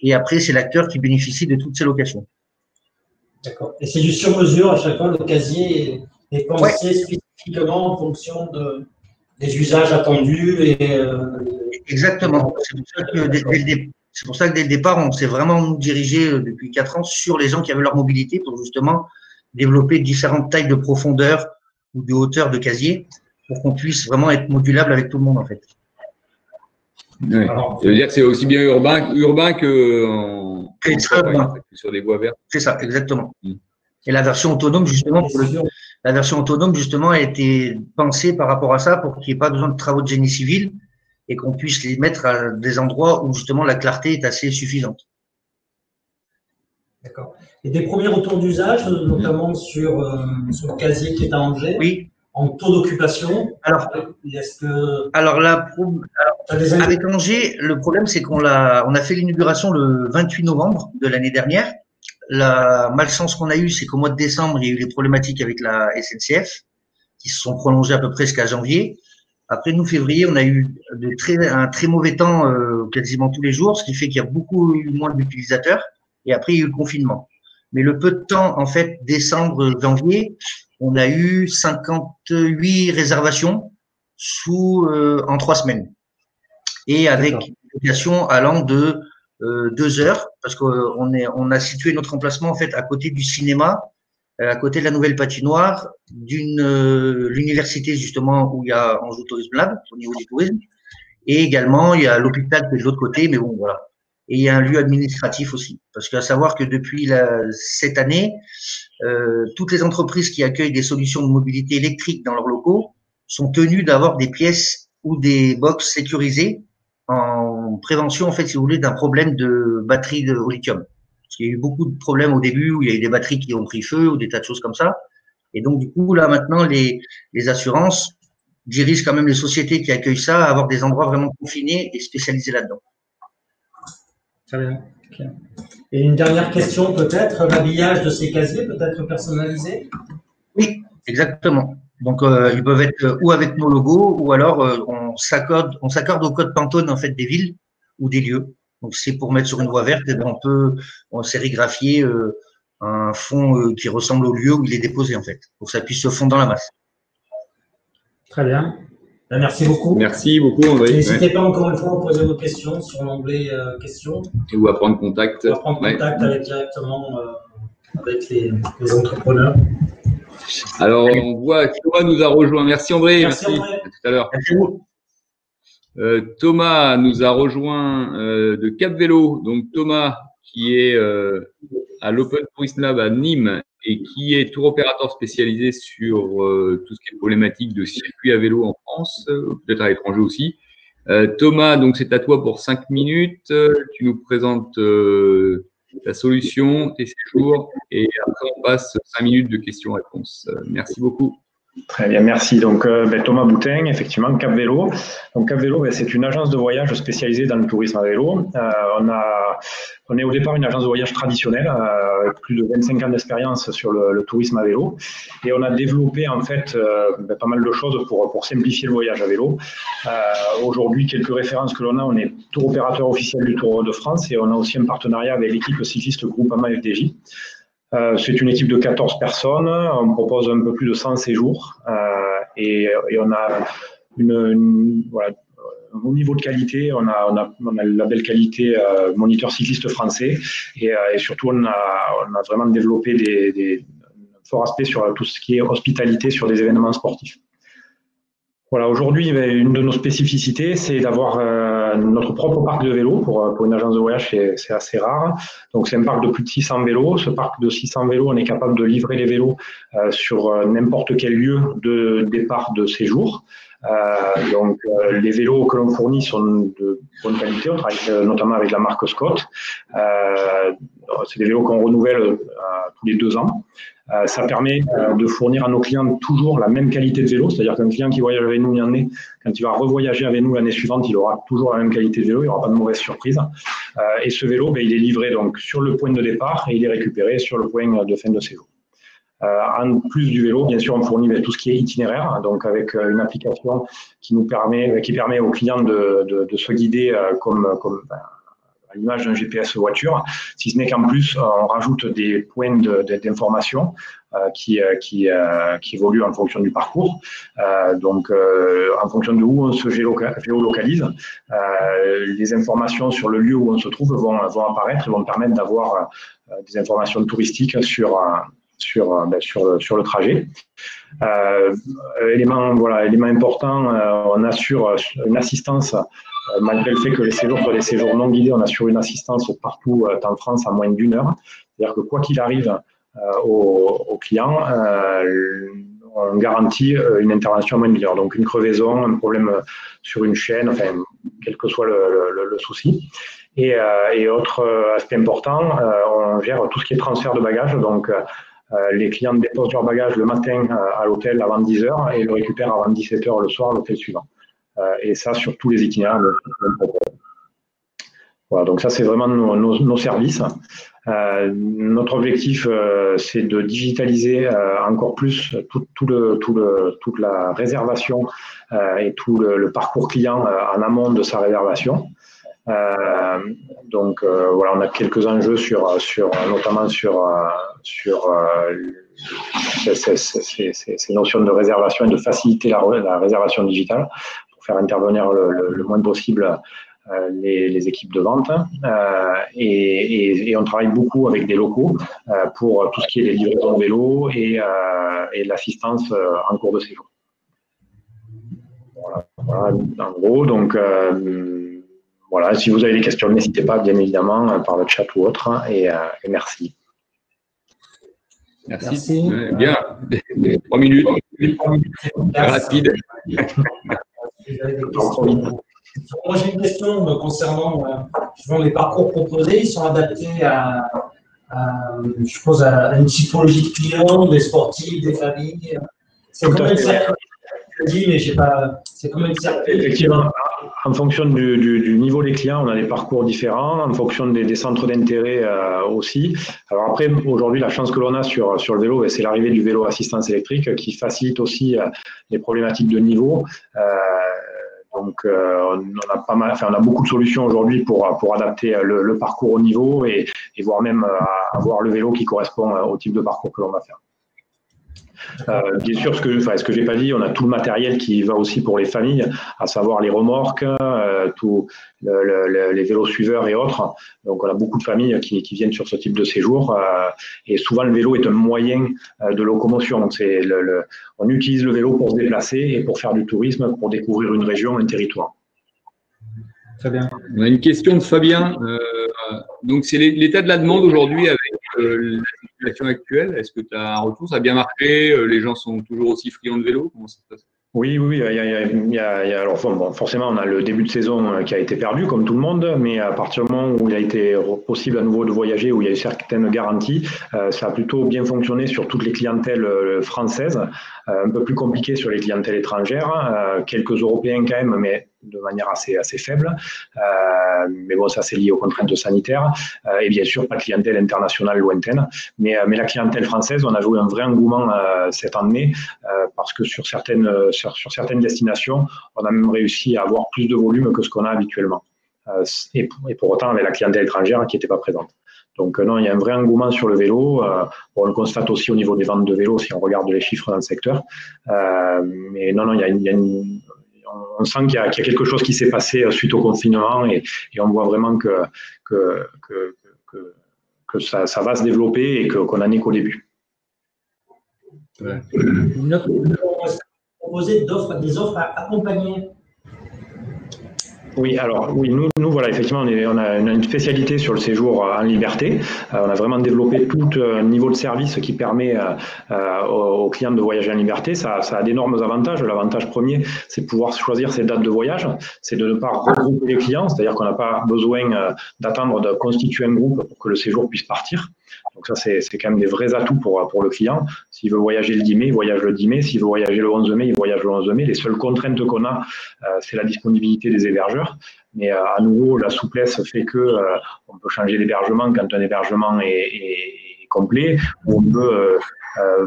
Et après, c'est l'acteur qui bénéficie de toutes ces locations. D'accord. Et c'est du sur-mesure à chaque fois, le casier est pensé spécifiquement en fonction des usages attendus. Exactement. C'est pour ça que dès le départ, on s'est vraiment dirigé depuis 4 ans sur les gens qui avaient leur mobilité pour justement développer différentes tailles de profondeur ou de hauteur de casier pour qu'on puisse vraiment être modulable avec tout le monde en fait. Ouais. Alors, Ça veut dire que c'est aussi bien urbain que sur des voies vertes. C'est ça, exactement. Mm. Et la version autonome, justement, question. la version autonome, justement, a été pensée par rapport à ça pour qu'il n'y ait pas besoin de travaux de génie civil et qu'on puisse les mettre à des endroits où, justement, la clarté est assez suffisante. D'accord. Et des premiers retours d'usage, notamment sur le casier qui est à Angers, Oui. en taux d'occupation. Alors, est-ce que avec Angers, le problème, c'est on a fait l'inauguration le 28 novembre de l'année dernière. La malchance qu'on a eue, c'est qu'au mois de décembre, il y a eu des problématiques avec la SNCF qui se sont prolongées à peu près jusqu'à janvier. Après, nous, février, on a eu un très mauvais temps quasiment tous les jours, ce qui fait qu'il y a beaucoup moins d'utilisateurs. Et après, il y a eu le confinement. Mais le peu de temps, en fait, décembre, janvier, on a eu 58 réservations en 3 semaines. Et avec une location allant de 2 heures, parce qu'on a situé notre emplacement en fait à côté du cinéma, à côté de la nouvelle patinoire, l'université justement où il y a Anjou Tourisme Lab au niveau du tourisme, et également il y a l'hôpital qui est de l'autre côté, mais bon voilà. Et il y a un lieu administratif aussi, parce qu'à savoir que depuis cette année, toutes les entreprises qui accueillent des solutions de mobilité électrique dans leurs locaux sont tenues d'avoir des pièces ou des box sécurisées en prévention, en fait, si vous voulez, d'un problème de batterie au lithium. Parce qu'il y a eu beaucoup de problèmes au début où il y a eu des batteries qui ont pris feu ou des tas de choses comme ça. Et donc, du coup, là, maintenant, les assurances dirigent quand même les sociétés qui accueillent ça à avoir des endroits vraiment confinés et spécialisés là-dedans. Très bien. Okay. Et une dernière question, peut-être, l'habillage de ces casiers peut être personnalisé? Oui, exactement. Donc, ils peuvent être ou avec nos logos, ou alors on s'accorde au code Pantone en fait des villes ou des lieux. Donc, c'est pour mettre sur une voie verte, on sérigraphier un fond qui ressemble au lieu où il est déposé en fait, pour que ça puisse se fondre dans la masse. Très bien. Merci beaucoup. Merci beaucoup, André. N'hésitez pas encore une fois à poser vos questions sur l'onglet questions. Ou à prendre contact. Ou à prendre contact directement avec les entrepreneurs. Alors, on voit que Thomas nous a rejoint. Merci André. Merci. André. À tout à l'heure. Merci à vous. Thomas nous a rejoint de Cap Vélo. Donc Thomas qui est à l'Open Tourism Lab à Nîmes et qui est tour opérateur spécialisé sur tout ce qui est problématique de circuit à vélo en France, peut-être à l'étranger aussi. Thomas, donc c'est à toi pour 5 minutes. Tu nous présentes ta solution, tes séjours, et après on passe 5 minutes de questions-réponses. Merci beaucoup. Très bien, merci. Donc, Thomas Boutin, effectivement, Cap Vélo. Donc, Cap Vélo, c'est une agence de voyage spécialisée dans le tourisme à vélo. On est au départ une agence de voyage traditionnelle, avec plus de 25 ans d'expérience sur le tourisme à vélo. Et on a développé, en fait, pas mal de choses pour simplifier le voyage à vélo. Aujourd'hui, quelques références que l'on a, on est tour opérateur officiel du Tour de France et on a aussi un partenariat avec l'équipe cycliste Groupama FDJ. C'est une équipe de 14 personnes, on propose un peu plus de 100 séjours et on a voilà, au niveau de qualité, on a le label qualité moniteur cycliste français et surtout on a vraiment développé des forts aspects sur tout ce qui est hospitalité sur des événements sportifs. Voilà, aujourd'hui, une de nos spécificités, c'est d'avoir notre propre parc de vélos. Pour une agence de voyage, c'est assez rare. Donc, c'est un parc de plus de 600 vélos. Ce parc de 600 vélos, on est capable de livrer les vélos sur n'importe quel lieu de départ de séjour. Les vélos que l'on fournit sont de bonne qualité. On travaille notamment avec la marque Scott. C'est des vélos qu'on renouvelle tous les 2 ans. Ça permet de fournir à nos clients toujours la même qualité de vélo, c'est-à-dire qu'un client qui voyage avec nous l'année, quand il va revoyager avec nous l'année suivante, il aura toujours la même qualité de vélo, il n'y aura pas de mauvaise surprise. Et ce vélo, il est livré donc sur le point de départ et il est récupéré sur le point de fin de séjour. En plus du vélo, bien sûr, on fournit tout ce qui est itinéraire, donc avec une application qui permet aux clients de se guider comme à l'image d'un GPS voiture, si ce n'est qu'en plus, on rajoute des points d'information qui évoluent en fonction du parcours. En fonction de où on se géolocalise, les informations sur le lieu où on se trouve vont apparaître et vont permettre d'avoir des informations touristiques sur le trajet. Élément important, on assure une assistance malgré le fait que les séjours soient des séjours non guidés, on assure une assistance partout en France en moins d'1 heure. C'est-à-dire que quoi qu'il arrive aux clients, on garantit une intervention en moins d'1 heure. Donc une crevaison, un problème sur une chaîne, enfin, quel que soit le souci. Et autre aspect important, on gère tout ce qui est transfert de bagages. Donc les clients déposent leur bagage le matin à l'hôtel avant 10 heures et le récupèrent avant 17 heures le soir à l'hôtel suivant. Et ça sur tous les itinéraires. Voilà, donc ça c'est vraiment nos services. Notre objectif, c'est de digitaliser encore plus toute la réservation et tout le parcours client en amont de sa réservation. Donc voilà, on a quelques enjeux notamment sur ces notions de réservation et de faciliter la réservation digitale pour faire intervenir le moins possible les équipes de vente et on travaille beaucoup avec des locaux pour tout ce qui est les livraisons de vélo et l'assistance en cours de séjour. Voilà en gros, donc voilà, si vous avez des questions, n'hésitez pas, bien évidemment, par le chat ou autre, et merci. Merci. Bien. 3 minutes. Rapide. Moi, j'ai une question concernant les parcours proposés. Ils sont adaptés je suppose, à une typologie de clients, des sportifs, des familles. C'est combien de circuits? Je dis, mais je sais pas. C'est combien de circuits? Effectivement, en fonction du niveau des clients, on a des parcours différents. En fonction des centres d'intérêt aussi. Alors après, aujourd'hui, la chance que l'on a sur le vélo, c'est l'arrivée du vélo assistance électrique qui facilite aussi les problématiques de niveau. Donc, on a beaucoup de solutions aujourd'hui pour adapter le parcours au niveau et voire même avoir le vélo qui correspond au type de parcours que l'on va faire. Bien sûr, ce que j'ai pas dit, on a tout le matériel qui va aussi pour les familles, à savoir les remorques, les vélos suiveurs et autres. Donc, on a beaucoup de familles qui viennent sur ce type de séjour et souvent le vélo est un moyen de locomotion. Donc, on utilise le vélo pour se déplacer et pour faire du tourisme, pour découvrir une région, un territoire. Très bien. On a une question de Fabien. Donc, c'est l'état de la demande aujourd'hui avec la situation actuelle. Est-ce que tu as un retour? Ça a bien marché? Les gens sont toujours aussi friands de vélo? Comment ça se passe? Oui. Alors, forcément, on a le début de saison qui a été perdu, comme tout le monde, mais à partir du moment où il a été possible à nouveau de voyager, où il y a eu certaines garanties, ça a plutôt bien fonctionné sur toutes les clientèles françaises, un peu plus compliqué sur les clientèles étrangères, quelques Européens quand même, mais de manière assez faible. Mais bon, ça c'est lié aux contraintes sanitaires. Et bien sûr, pas de clientèle internationale lointaine. Mais la clientèle française, on a joué un vrai engouement cette année parce que sur certaines destinations, on a même réussi à avoir plus de volume que ce qu'on a habituellement. Et pour autant, avec la clientèle étrangère qui n'était pas présente. Donc non, il y a un vrai engouement sur le vélo. On le constate aussi au niveau des ventes de vélos si on regarde les chiffres dans le secteur. Mais non, on sent qu'il y a quelque chose qui s'est passé suite au confinement et on voit vraiment que ça va se développer et qu'on n'en est qu'au début. Ouais. Proposer des offres à accompagner. Oui, alors oui, nous voilà, effectivement, on a une spécialité sur le séjour en liberté. On a vraiment développé tout un niveau de service qui permet aux clients de voyager en liberté. Ça a d'énormes avantages. L'avantage premier, c'est de pouvoir choisir ses dates de voyage, c'est de ne pas regrouper les clients, c'est-à-dire qu'on n'a pas besoin d'attendre de constituer un groupe pour que le séjour puisse partir. Donc ça, c'est quand même des vrais atouts pour le client. S'il veut voyager le 10 mai, il voyage le 10 mai. S'il veut voyager le 11 mai, il voyage le 11 mai. Les seules contraintes qu'on a, c'est la disponibilité des hébergeurs. Mais à nouveau, la souplesse fait on peut changer d'hébergement quand un hébergement est complet, ou on peut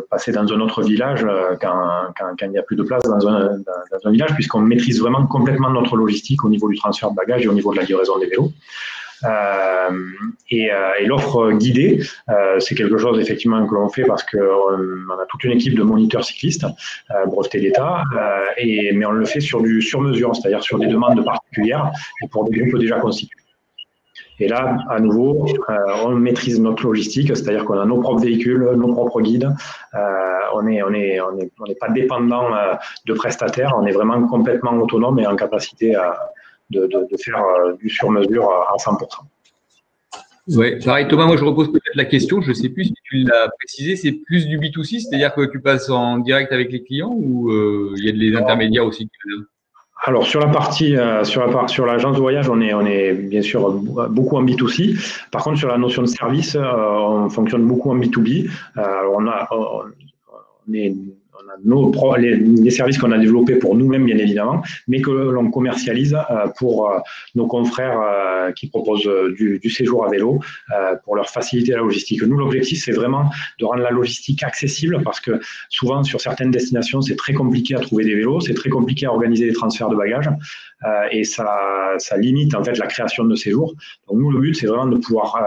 passer dans un autre village quand il n'y a plus de place dans un village, puisqu'on maîtrise vraiment complètement notre logistique au niveau du transfert de bagages et au niveau de la livraison des vélos. Et l'offre guidée, c'est quelque chose effectivement que l'on fait parce qu'on a toute une équipe de moniteurs cyclistes brevetés d'État, mais on le fait sur du sur-mesure, c'est-à-dire sur des demandes particulières et pour des groupes déjà constitués. Et là, à nouveau, on maîtrise notre logistique, c'est-à-dire qu'on a nos propres véhicules, nos propres guides. On n'est pas dépendant de prestataires, on est vraiment complètement autonome et en capacité faire du sur-mesure à 100%. Ouais, pareil, Thomas, moi je repose peut-être la question, je ne sais plus si tu l'as précisé, c'est plus du B2C, c'est-à-dire que tu passes en direct avec les clients ou il y a des intermédiaires aussi qui viennent? Alors sur la partie sur l'agence de voyage, on est bien sûr beaucoup en B2C. Par contre, sur la notion de service, on fonctionne beaucoup en B2B. Alors on a les services qu'on a développés pour nous-mêmes, bien évidemment, mais que l'on commercialise pour nos confrères qui proposent du séjour à vélo pour leur faciliter la logistique. Nous, l'objectif, c'est vraiment de rendre la logistique accessible parce que souvent, sur certaines destinations, c'est très compliqué à trouver des vélos, c'est très compliqué à organiser des transferts de bagages et ça limite en fait la création de séjours. Donc nous, le but, c'est vraiment de pouvoir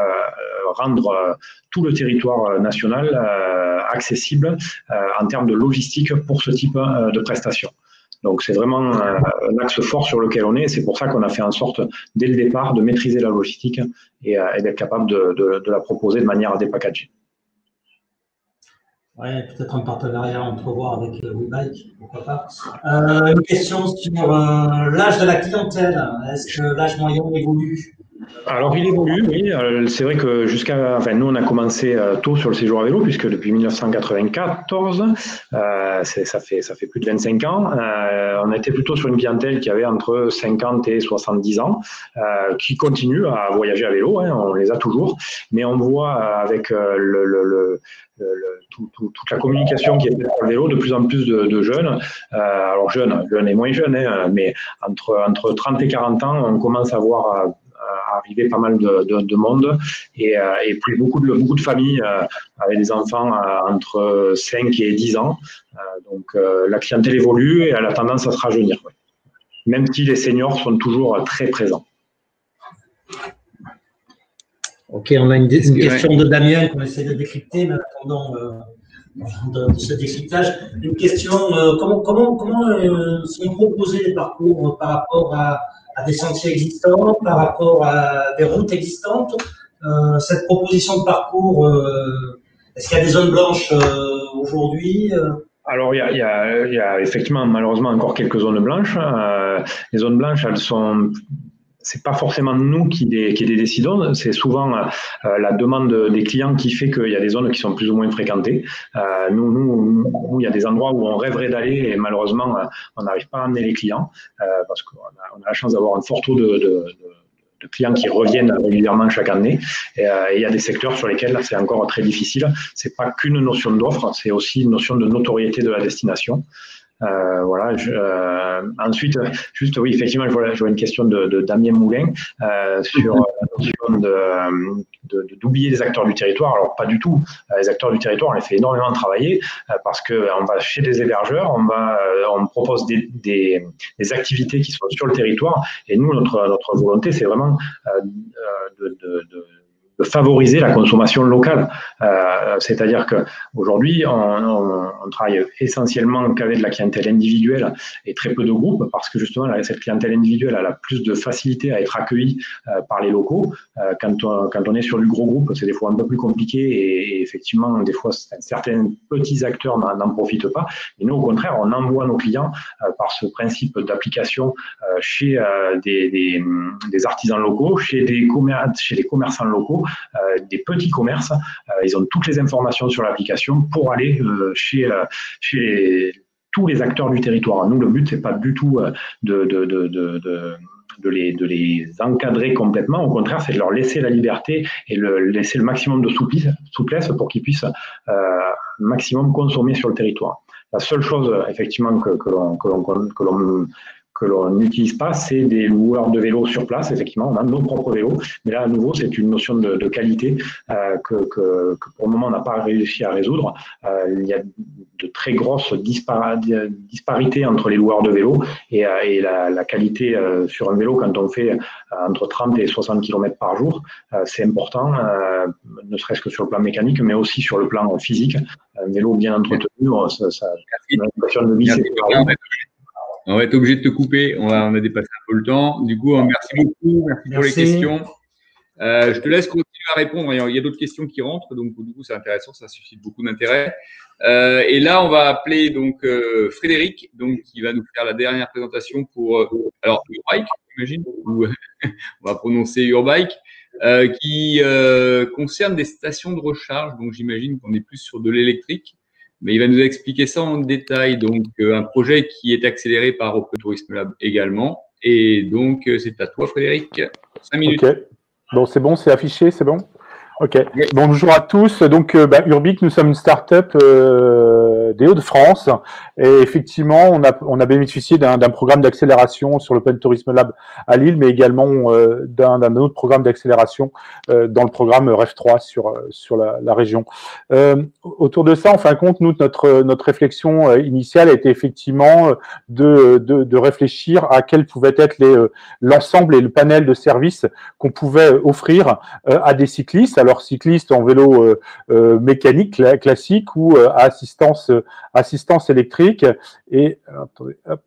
rendre tout le territoire national accessible en termes de logistique pour ce type de prestations. Donc c'est vraiment un axe fort sur lequel on est. C'est pour ça qu'on a fait en sorte, dès le départ, de maîtriser la logistique et d'être capable de la proposer de manière dépackagée. Oui, peut-être un partenariat entrevoir avec WeBike, pourquoi pas. Une question sur l'âge de la clientèle. Est-ce que l'âge moyen évolue? Alors, il évolue, oui. C'est vrai que nous, on a commencé tôt sur le séjour à vélo, puisque depuis 1994, ça fait plus de 25 ans. On était plutôt sur une clientèle qui avait entre 50 et 70 ans, qui continue à voyager à vélo, hein, on les a toujours, mais on voit avec toute la communication qui est faite sur le vélo, de plus en plus de jeunes, alors jeunes et moins jeunes, hein, mais entre 30 et 40 ans, on commence à voir arriver pas mal de monde et puis beaucoup de familles avec des enfants entre 5 et 10 ans. Donc la clientèle évolue et elle a tendance à se rajeunir, ouais. Même si les seniors sont toujours très présents. Ok, on a une question de Damien qu'on essaie de décrypter, mais attendant de ce décryptage. Une question, comment sont proposés les parcours par rapport à des sentiers existants, par rapport à des routes existantes? Cette proposition de parcours, est-ce qu'il y a des zones blanches aujourd'hui? Alors, il y a effectivement, malheureusement, encore quelques zones blanches. Les zones blanches, c'est pas forcément nous qui les décidons, c'est souvent la demande des clients qui fait qu'il y a des zones qui sont plus ou moins fréquentées. Nous, il y a des endroits où on rêverait d'aller et malheureusement, on n'arrive pas à amener les clients parce qu'on a la chance d'avoir un fort taux de clients qui reviennent régulièrement chaque année. Et il y a des secteurs sur lesquels c'est encore très difficile. C'est pas qu'une notion d'offre, c'est aussi une notion de notoriété de la destination. Voilà. Ensuite, juste oui, effectivement, je vois une question de Damien Moulin sur la notion d'oublier les acteurs du territoire. Alors pas du tout. Les acteurs du territoire, on les fait énormément travailler parce que on va chez des hébergeurs, on propose des activités qui sont sur le territoire. Et nous, notre volonté, c'est vraiment de favoriser la consommation locale. C'est-à-dire qu'aujourd'hui, on travaille essentiellement qu'avec de la clientèle individuelle et très peu de groupes, parce que justement, cette clientèle individuelle elle a plus de facilité à être accueillie par les locaux. Quand on est sur du gros groupe, c'est des fois un peu plus compliqué et effectivement, des fois, certains petits acteurs n'en profitent pas. Et nous, au contraire, on envoie nos clients par ce principe d'application chez des artisans locaux, chez des commerçants locaux, des petits commerces. Ils ont toutes les informations sur l'application pour aller chez tous les acteurs du territoire. Nous, le but, c'est pas du tout de les encadrer complètement. Au contraire, c'est de leur laisser la liberté et laisser le maximum de souplesse pour qu'ils puissent maximum consommer sur le territoire. La seule chose, effectivement, que l'on n'utilise pas, c'est des loueurs de vélos sur place. Effectivement, on a nos propres vélos, mais là, à nouveau, c'est une notion de qualité que pour le moment, on n'a pas réussi à résoudre. Il y a de très grosses disparités entre les loueurs de vélos et la qualité sur un vélo quand on fait entre 30 et 60 km par jour. C'est important, ne serait-ce que sur le plan mécanique, mais aussi sur le plan physique. Un vélo bien entretenu, ça a l'impression de vie. On va être obligé de te couper. On a dépassé un peu le temps. Du coup, merci beaucoup. Merci pour les questions. Je te laisse continuer à répondre. Il y a d'autres questions qui rentrent. Donc, du coup, c'est intéressant. Ça suscite beaucoup d'intérêt. Et là, on va appeler donc Frédéric, donc, qui va nous faire la dernière présentation pour, alors, WeBike. j'imagine, ou on va prononcer Urbike, qui concerne des stations de recharge. Donc, j'imagine qu'on est plus sur de l'électrique. Mais il va nous expliquer ça en détail. Donc, un projet qui est accéléré par Open Tourism Lab également. Et donc, c'est à toi, Frédéric. 5 minutes. OK. Bon, c'est bon, c'est affiché, c'est bon? OK. Oui. Bonjour à tous. Donc, Urbic, nous sommes une start-up des Hauts-de-France. Et effectivement, on a bénéficié d'un programme d'accélération sur l'Open Tourism Lab à Lille, mais également d'un autre programme d'accélération dans le programme REF3 sur la région. Autour de ça, en fin de compte, notre réflexion initiale a été effectivement de réfléchir à quel pouvait être l'ensemble et le panel de services qu'on pouvait offrir à des cyclistes. Alors cyclistes en vélo mécanique classique ou assistance électrique. Et attendez, hop.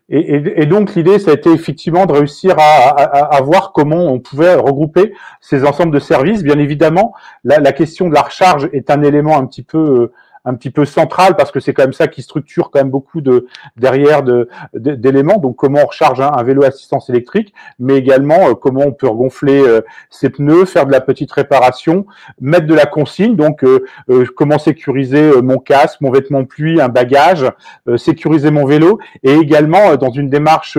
Et donc l'idée, ça a été effectivement de réussir à voir comment on pouvait regrouper ces ensembles de services. Bien évidemment, la question de la recharge est un élément un petit peu central parce que c'est quand même ça qui structure quand même beaucoup d'éléments. Donc comment on recharge un vélo à assistance électrique, mais également comment on peut regonfler ses pneus, faire de la petite réparation, mettre de la consigne. Donc comment sécuriser mon casque, mon vêtement de pluie, un bagage, sécuriser mon vélo, et également dans une démarche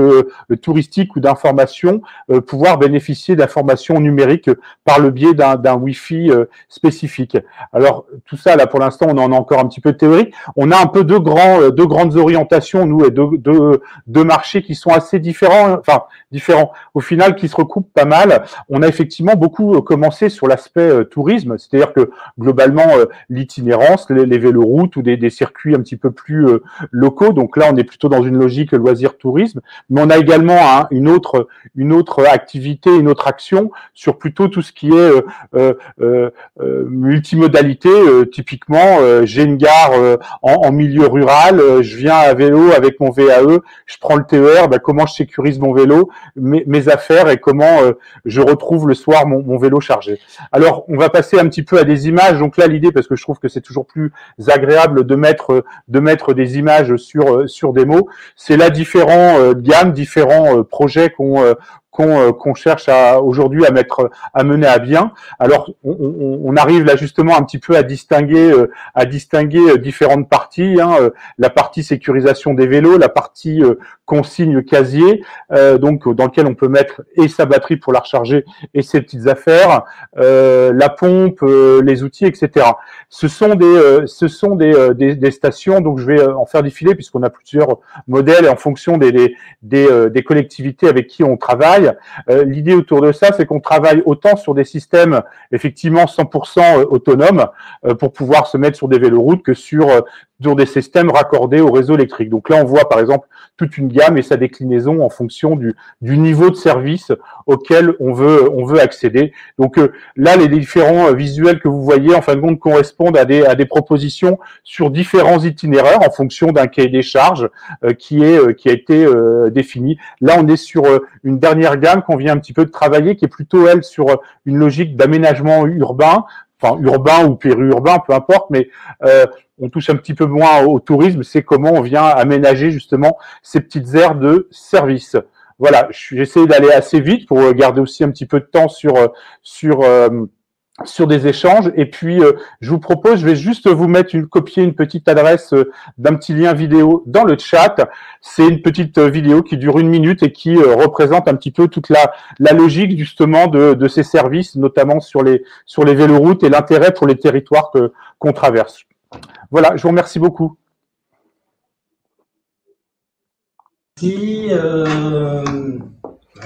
touristique ou d'information, pouvoir bénéficier d'informations numériques par le biais d'un Wi-Fi spécifique. Alors tout ça là pour l'instant on en a encore un petit peu de théorique. On a un peu deux grandes orientations, nous, et deux marchés qui sont assez différents, au final, qui se recoupent pas mal. On a effectivement beaucoup commencé sur l'aspect tourisme, c'est-à-dire que globalement, l'itinérance, les véloroutes ou des circuits un petit peu plus locaux. Donc là, on est plutôt dans une logique loisir-tourisme, mais on a également une autre activité, une autre action sur plutôt tout ce qui est multimodalité. Typiquement, j'ai une gare en milieu rural, je viens à vélo avec mon VAE, je prends le TER, comment je sécurise mon vélo, mes affaires, et comment je retrouve le soir mon vélo chargé. Alors, on va passer un petit peu à des images. Donc là, l'idée, parce que je trouve que c'est toujours plus agréable de mettre des images sur des mots, c'est là différents gammes, différents projets qu'on cherche aujourd'hui à mener à bien. Alors, on arrive là justement un petit peu à distinguer différentes parties, la partie sécurisation des vélos, la partie consigne casier, donc dans lequel on peut mettre et sa batterie pour la recharger et ses petites affaires, la pompe, les outils, etc. Ce sont des stations, donc je vais en faire défiler puisqu'on a plusieurs modèles et en fonction des collectivités avec qui on travaille. L'idée autour de ça, c'est qu'on travaille autant sur des systèmes effectivement 100% autonomes pour pouvoir se mettre sur des véloroutes que sur des systèmes raccordés au réseau électrique. Donc là, on voit par exemple toute une gamme et sa déclinaison en fonction du niveau de service auquel on veut accéder. Donc là, les différents visuels que vous voyez, en fin de compte, correspondent à des propositions sur différents itinéraires en fonction d'un cahier des charges qui a été défini. Là, on est sur une dernière gamme qu'on vient un petit peu de travailler, qui est plutôt, elle, sur une logique d'aménagement urbain, urbain ou périurbain, peu importe, mais on touche un petit peu moins au tourisme. C'est comment on vient aménager justement ces petites aires de service. Voilà, j'essaie d'aller assez vite pour garder aussi un petit peu de temps sur des échanges. Et puis, je vous propose, je vais juste vous copier une petite adresse d'un petit lien vidéo dans le chat. C'est une petite vidéo qui dure 1 minute et qui représente un petit peu toute la logique justement de ces services, notamment sur les véloroutes et l'intérêt pour les territoires qu'on traverse. Voilà, je vous remercie beaucoup. Merci.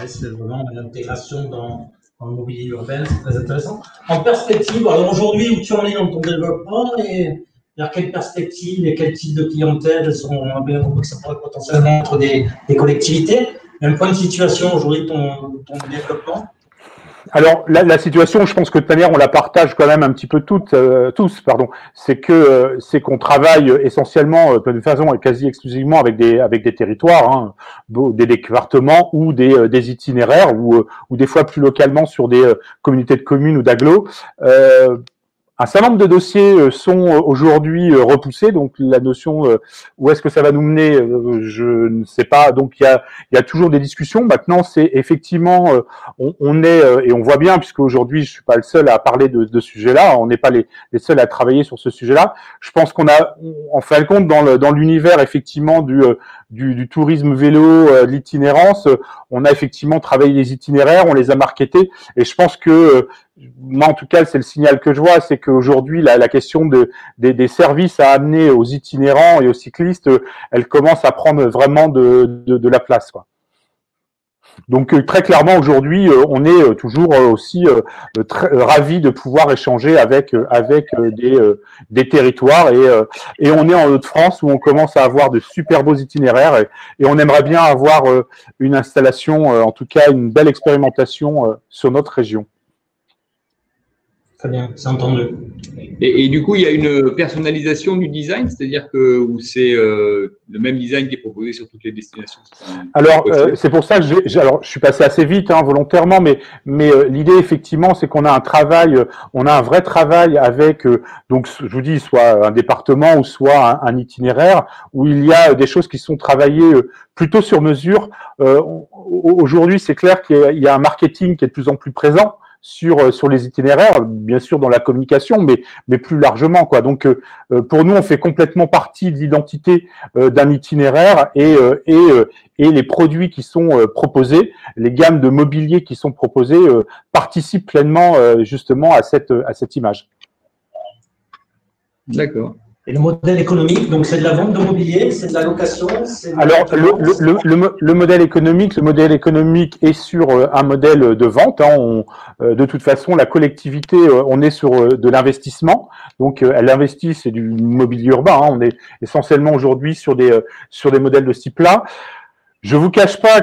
C'est vraiment l'intégration dans le mobilier urbain, c'est très intéressant. En perspective, alors aujourd'hui, où tu en es dans ton développement et vers quelle perspective et quel type de clientèle sont bien que ça pourrait potentiellement être des collectivités? Un point de situation aujourd'hui de ton développement? Alors la situation, je pense que de toute manière on la partage quand même un petit peu tous, c'est qu'on travaille essentiellement de façon quasi exclusivement avec des territoires, des départements ou des itinéraires ou des fois plus localement sur des communautés de communes ou d'agglos. un certain nombre de dossiers sont aujourd'hui repoussés, donc la notion où est-ce que ça va nous mener, je ne sais pas. Donc il y a toujours des discussions. Maintenant, c'est effectivement, on est et on voit bien, puisque aujourd'hui je suis pas le seul à parler de ce sujet-là, on n'est pas les seuls à travailler sur ce sujet-là. Je pense qu'on a, en fin de compte, dans l'univers effectivement du tourisme vélo, de l'itinérance, on a effectivement travaillé les itinéraires, on les a marketés, et je pense que moi, en tout cas, c'est le signal que je vois, c'est qu'aujourd'hui, la question des services à amener aux itinérants et aux cyclistes, elle commence à prendre vraiment de la place, quoi. Donc, très clairement, aujourd'hui, on est toujours aussi très ravis de pouvoir échanger avec des territoires, et on est en Hauts-de-France où on commence à avoir de super beaux itinéraires, et on aimerait bien avoir une installation, en tout cas, une belle expérimentation sur notre région. Très bien, c'est entendu. Et du coup, il y a une personnalisation du design, c'est-à-dire que où c'est le même design qui est proposé sur toutes les destinations. Alors, c'est pour ça que alors, je suis passé assez vite, volontairement, mais l'idée effectivement, c'est qu'on a un vrai travail avec, donc je vous dis, soit un département ou soit un itinéraire, où il y a des choses qui sont travaillées plutôt sur mesure. Aujourd'hui, c'est clair qu'il y a un marketing qui est de plus en plus présent sur les itinéraires, bien sûr dans la communication, mais plus largement, quoi. Donc pour nous, on fait complètement partie de l'identité d'un itinéraire, et les produits qui sont proposés, les gammes de mobilier qui sont proposées participent pleinement justement à cette image. D'accord. Et le modèle économique, donc c'est de la vente de mobilier, c'est de la location. Alors le modèle économique est sur un modèle de vente. De toute façon, la collectivité, on est sur de l'investissement. Donc elle investit, c'est du mobilier urbain. On est essentiellement aujourd'hui sur des modèles de ce type-là. Je vous cache pas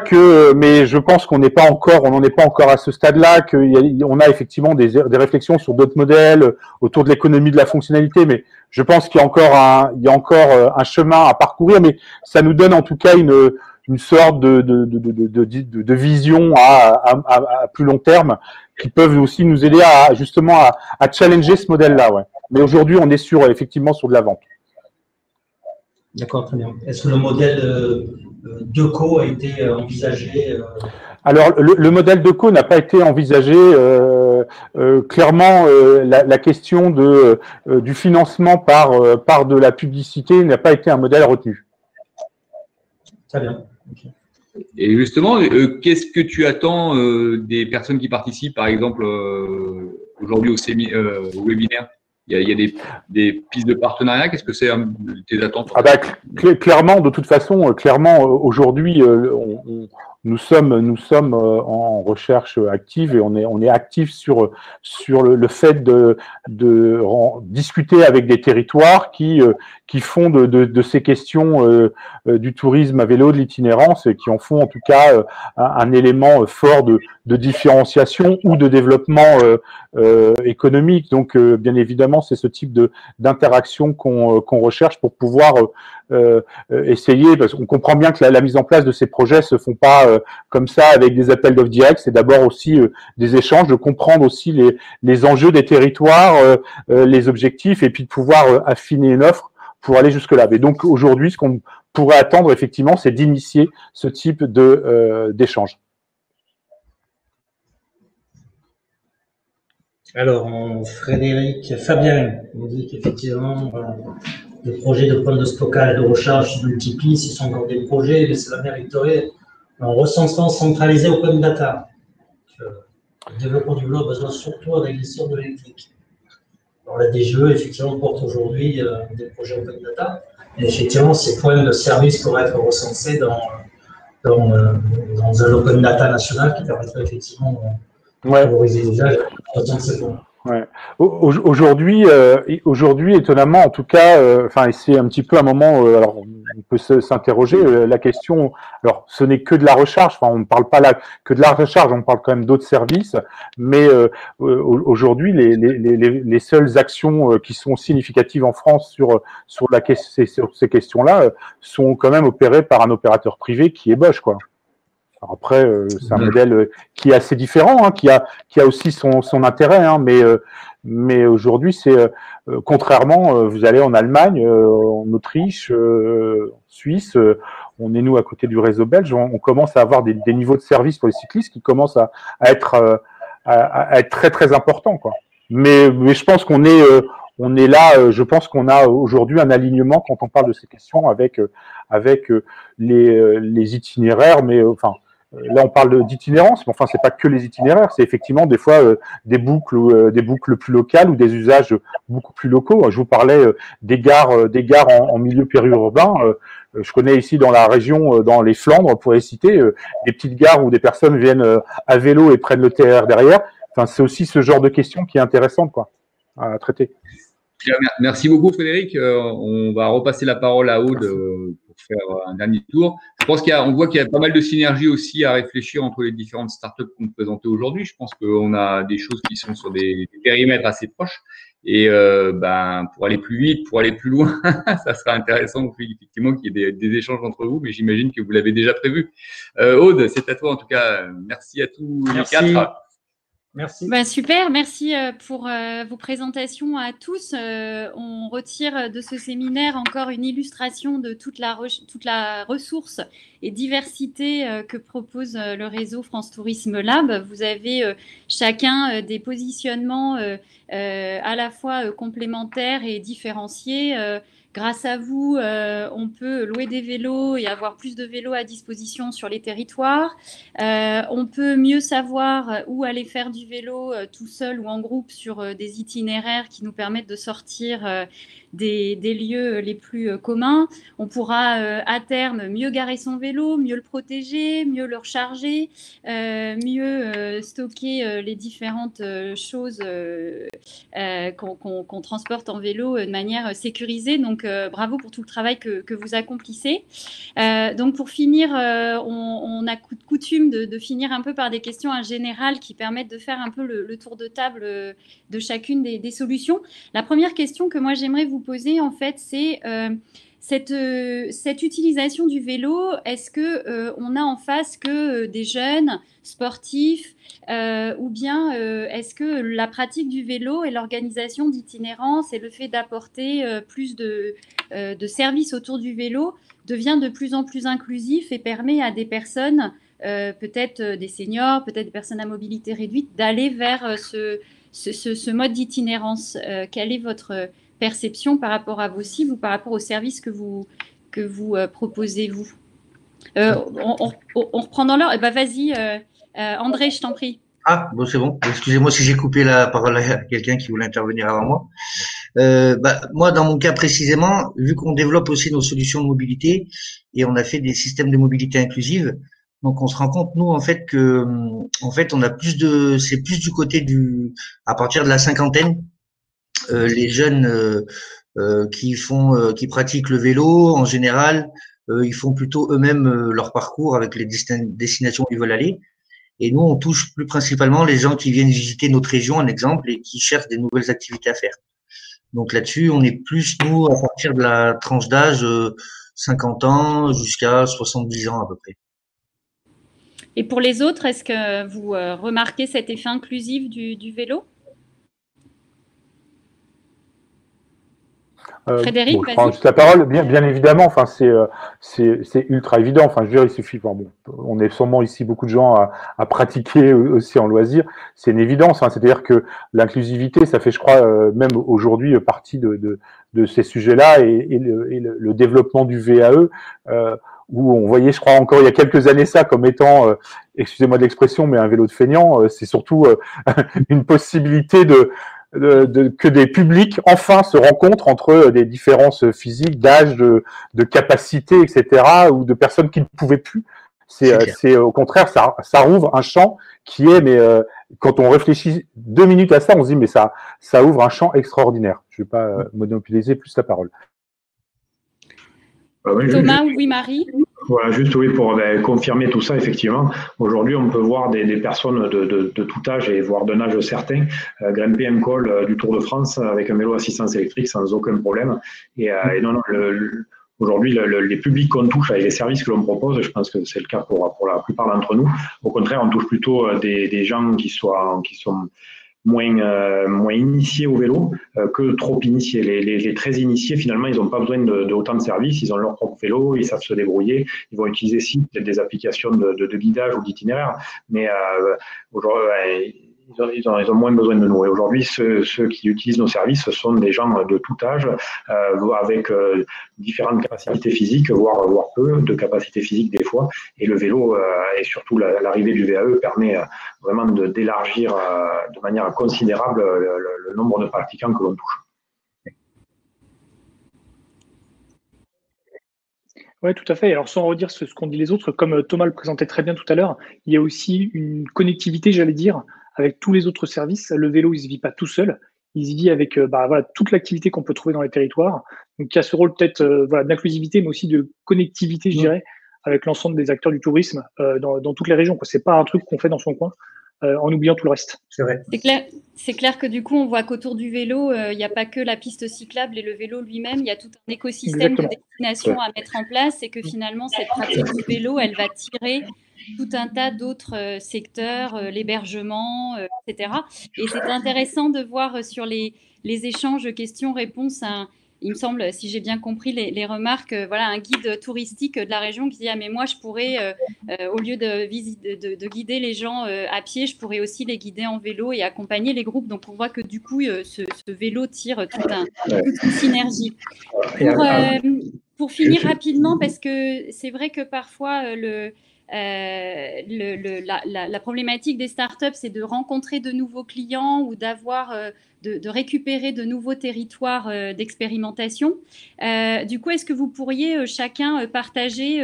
mais je pense qu'on n'en est pas encore à ce stade-là, qu'on a effectivement des réflexions sur d'autres modèles autour de l'économie de la fonctionnalité, mais je pense qu'il y a encore un chemin à parcourir, mais ça nous donne en tout cas une sorte de vision à plus long terme, qui peuvent aussi nous aider à challenger ce modèle-là, ouais. Mais aujourd'hui, on est effectivement sur de la vente. D'accord, très bien. Est-ce que le modèle Deco a été envisagé Alors, le modèle Deco n'a pas été envisagé. Clairement, la question du financement par de la publicité n'a pas été un modèle retenu. Très bien. Okay. Et justement, qu'est-ce que tu attends des personnes qui participent, par exemple, aujourd'hui au webinaire? Il y a des pistes de partenariat. Qu'est-ce que c'est tes attentes? Clairement, de toute façon, aujourd'hui, nous sommes en recherche active, et on est actif sur le fait de discuter avec des territoires qui font de ces questions du tourisme à vélo, de l'itinérance, et qui en font en tout cas un élément fort de différenciation ou de développement économique. Donc, bien évidemment, c'est ce type d'interaction qu'on recherche pour pouvoir essayer, parce qu'on comprend bien que la mise en place de ces projets se font pas comme ça avec des appels d'offres directs. C'est d'abord aussi des échanges, de comprendre aussi les enjeux des territoires, les objectifs, et puis de pouvoir affiner une offre pour aller jusque-là. Mais donc aujourd'hui, ce qu'on pourrait attendre effectivement, c'est d'initier ce type d'échange. Alors, Frédéric Fabien nous dit qu'effectivement, les projets de points de stockage et de recharge se multiplient. Ce sont encore des projets, mais cela mériterait un recensement centralisé open data. Le développement du globe a besoin surtout d'un investisseur de l'électrique. Alors, la DGE, effectivement, porte aujourd'hui des projets open data. Et effectivement, ces points de service pourraient être recensés dans un open data national qui permettrait effectivement de favoriser l'usage de ces points. Ouais. Aujourd'hui, étonnamment, en tout cas, et c'est un petit peu un moment. Alors, on peut s'interroger. La question, alors, ce n'est que de la recharge. Enfin, on ne parle pas là que de la recharge. On parle quand même d'autres services. Mais aujourd'hui, les seules actions qui sont significatives en France sur ces questions-là sont quand même opérées par un opérateur privé qui est Bosch, quoi. Alors après, c'est un modèle qui est assez différent, hein, qui a aussi son intérêt, hein, mais aujourd'hui, c'est contrairement, vous allez en Allemagne, en Autriche, en Suisse, on est nous à côté du réseau belge, on commence à avoir des niveaux de service pour les cyclistes qui commencent à être très très importants, quoi. Mais je pense qu'on est là, je pense qu'on a aujourd'hui un alignement quand on parle de ces questions avec les itinéraires, mais enfin. Là, on parle d'itinérance, mais enfin, c'est pas que les itinéraires, c'est effectivement des fois des boucles plus locales ou des usages beaucoup plus locaux. Je vous parlais des gares en milieu périurbain. Je connais ici dans la région, dans les Flandres, pour les citer, des petites gares où des personnes viennent à vélo et prennent le TER derrière. Enfin, c'est aussi ce genre de question qui est intéressante, quoi, à traiter. Merci beaucoup, Frédéric. On va repasser la parole à Aude pour faire un dernier tour. Je pense on voit qu'il y a pas mal de synergies aussi à réfléchir entre les différentes startups qu'on peut présenter aujourd'hui. Je pense qu'on a des choses qui sont sur des périmètres assez proches. Et pour aller plus vite, pour aller plus loin, ça sera intéressant effectivement qu'il y ait des échanges entre vous, mais j'imagine que vous l'avez déjà prévu. Aude, c'est à toi en tout cas. Merci à tous les quatre. Merci. Super, merci pour vos présentations à tous. On retire de ce séminaire encore une illustration de toute la ressource et diversité que propose le réseau France Tourisme Lab. Vous avez chacun des positionnements à la fois complémentaires et différenciés. Grâce à vous, on peut louer des vélos et avoir plus de vélos à disposition sur les territoires. On peut mieux savoir où aller faire du vélo tout seul ou en groupe sur des itinéraires qui nous permettent de sortir des lieux les plus communs. On pourra à terme mieux garer son vélo, mieux le protéger, mieux le recharger, mieux stocker les différentes choses qu'on transporte en vélo de manière sécurisée. Donc, bravo pour tout le travail que vous accomplissez. Donc, pour finir, on a coutume de finir un peu par des questions en général qui permettent de faire un peu le tour de table de chacune des solutions. La première question que moi, j'aimerais vous poser, en fait, c'est cette utilisation du vélo, est-ce qu'on a en face que des jeunes sportifs ou bien est-ce que la pratique du vélo et l'organisation d'itinérance et le fait d'apporter plus de services autour du vélo devient de plus en plus inclusif et permet à des personnes, peut-être des seniors, peut-être des personnes à mobilité réduite, d'aller vers ce mode d'itinérance. Quelle est votre perception par rapport à vos cibles ou par rapport aux services que vous proposez, vous? On reprend dans l'ordre. Vas-y, André, je t'en prie. Ah, bon, c'est bon. Excusez-moi si j'ai coupé la parole à quelqu'un qui voulait intervenir avant moi. Moi, dans mon cas précisément, vu qu'on développe aussi nos solutions de mobilité et on a fait des systèmes de mobilité inclusive, donc on se rend compte nous en fait que on a c'est plus du côté à partir de la cinquantaine, les jeunes qui pratiquent le vélo en général, ils font plutôt eux-mêmes leur parcours avec les destinations où ils veulent aller. Et nous, on touche plus principalement les gens qui viennent visiter notre région, un exemple, et qui cherchent des nouvelles activités à faire. Donc là-dessus, on est plus, nous, à partir de la tranche d'âge 50 ans jusqu'à 70 ans à peu près. Et pour les autres, est-ce que vous remarquez cet effet inclusif du vélo? Frédéric, je prends juste la parole. Bien évidemment, enfin c'est ultra évident. Enfin, je veux dire, il suffit. On est sûrement ici beaucoup de gens à pratiquer aussi en loisir. C'est une évidence. Hein, c'est-à-dire que l'inclusivité, ça fait, je crois, même aujourd'hui partie de ces sujets-là et le développement du VAE. Où on voyait, je crois, encore il y a quelques années ça comme étant, excusez-moi de l'expression, mais un vélo de feignant. C'est surtout une possibilité que des publics enfin se rencontrent entre des différences physiques, d'âge, de capacité, etc., ou de personnes qui ne pouvaient plus. C'est au contraire, ça rouvre un champ qui est, mais quand on réfléchit 2 minutes à ça, on se dit mais ça ouvre un champ extraordinaire. Je ne vais pas monopoliser plus la parole. Thomas, oui, Marie. Voilà, juste oui, pour confirmer tout ça, effectivement. Aujourd'hui, on peut voir des personnes de tout âge et voire d'un âge certain grimper un col du Tour de France avec un vélo à assistance électrique sans aucun problème. Et non, Aujourd'hui, les publics qu'on touche avec les services que l'on propose, je pense que c'est le cas pour la plupart d'entre nous. Au contraire, on touche plutôt des gens qui sont moins initiés au vélo que trop initiés. Les très initiés, finalement, ils n'ont pas besoin de autant de services. Ils ont leur propre vélo, ils savent se débrouiller. Ils vont utiliser peut-être des applications de guidage ou d'itinéraire, mais aujourd'hui, ils ont moins besoin de nous. Et aujourd'hui, ceux qui utilisent nos services, ce sont des gens de tout âge, avec différentes capacités physiques, voire peu de capacités physiques des fois. Et le vélo, et surtout l'arrivée du VAE, permet vraiment d'élargir de manière considérable le nombre de pratiquants que l'on touche. Oui, tout à fait. Alors, sans redire ce qu'ont dit les autres, comme Thomas le présentait très bien tout à l'heure, il y a aussi une connectivité, j'allais dire, avec tous les autres services. Le vélo, il ne se vit pas tout seul. Il se vit avec toute l'activité qu'on peut trouver dans les territoires. Donc, il y a ce rôle peut-être d'inclusivité, mais aussi de connectivité, je dirais, avec l'ensemble des acteurs du tourisme dans toutes les régions. Ce n'est pas un truc qu'on fait dans son coin en oubliant tout le reste. C'est vrai. C'est clair que du coup, on voit qu'autour du vélo, il n'y a pas que la piste cyclable et le vélo lui-même. Il y a tout un écosystème de destination à mettre en place et que finalement, cette pratique du vélo, elle va tirer tout un tas d'autres secteurs, l'hébergement, etc. Et c'est intéressant de voir sur les échanges questions-réponses, il me semble, si j'ai bien compris les remarques, voilà, un guide touristique de la région qui dit « Ah, mais moi, je pourrais, au lieu de guider les gens à pied, je pourrais aussi les guider en vélo et accompagner les groupes. » Donc, on voit que du coup, ce vélo tire toute une synergie. Pour finir rapidement, parce que c'est vrai que parfois, la problématique des startups, c'est de rencontrer de nouveaux clients ou d'avoir, de récupérer de nouveaux territoires d'expérimentation. Du coup, est-ce que vous pourriez chacun partager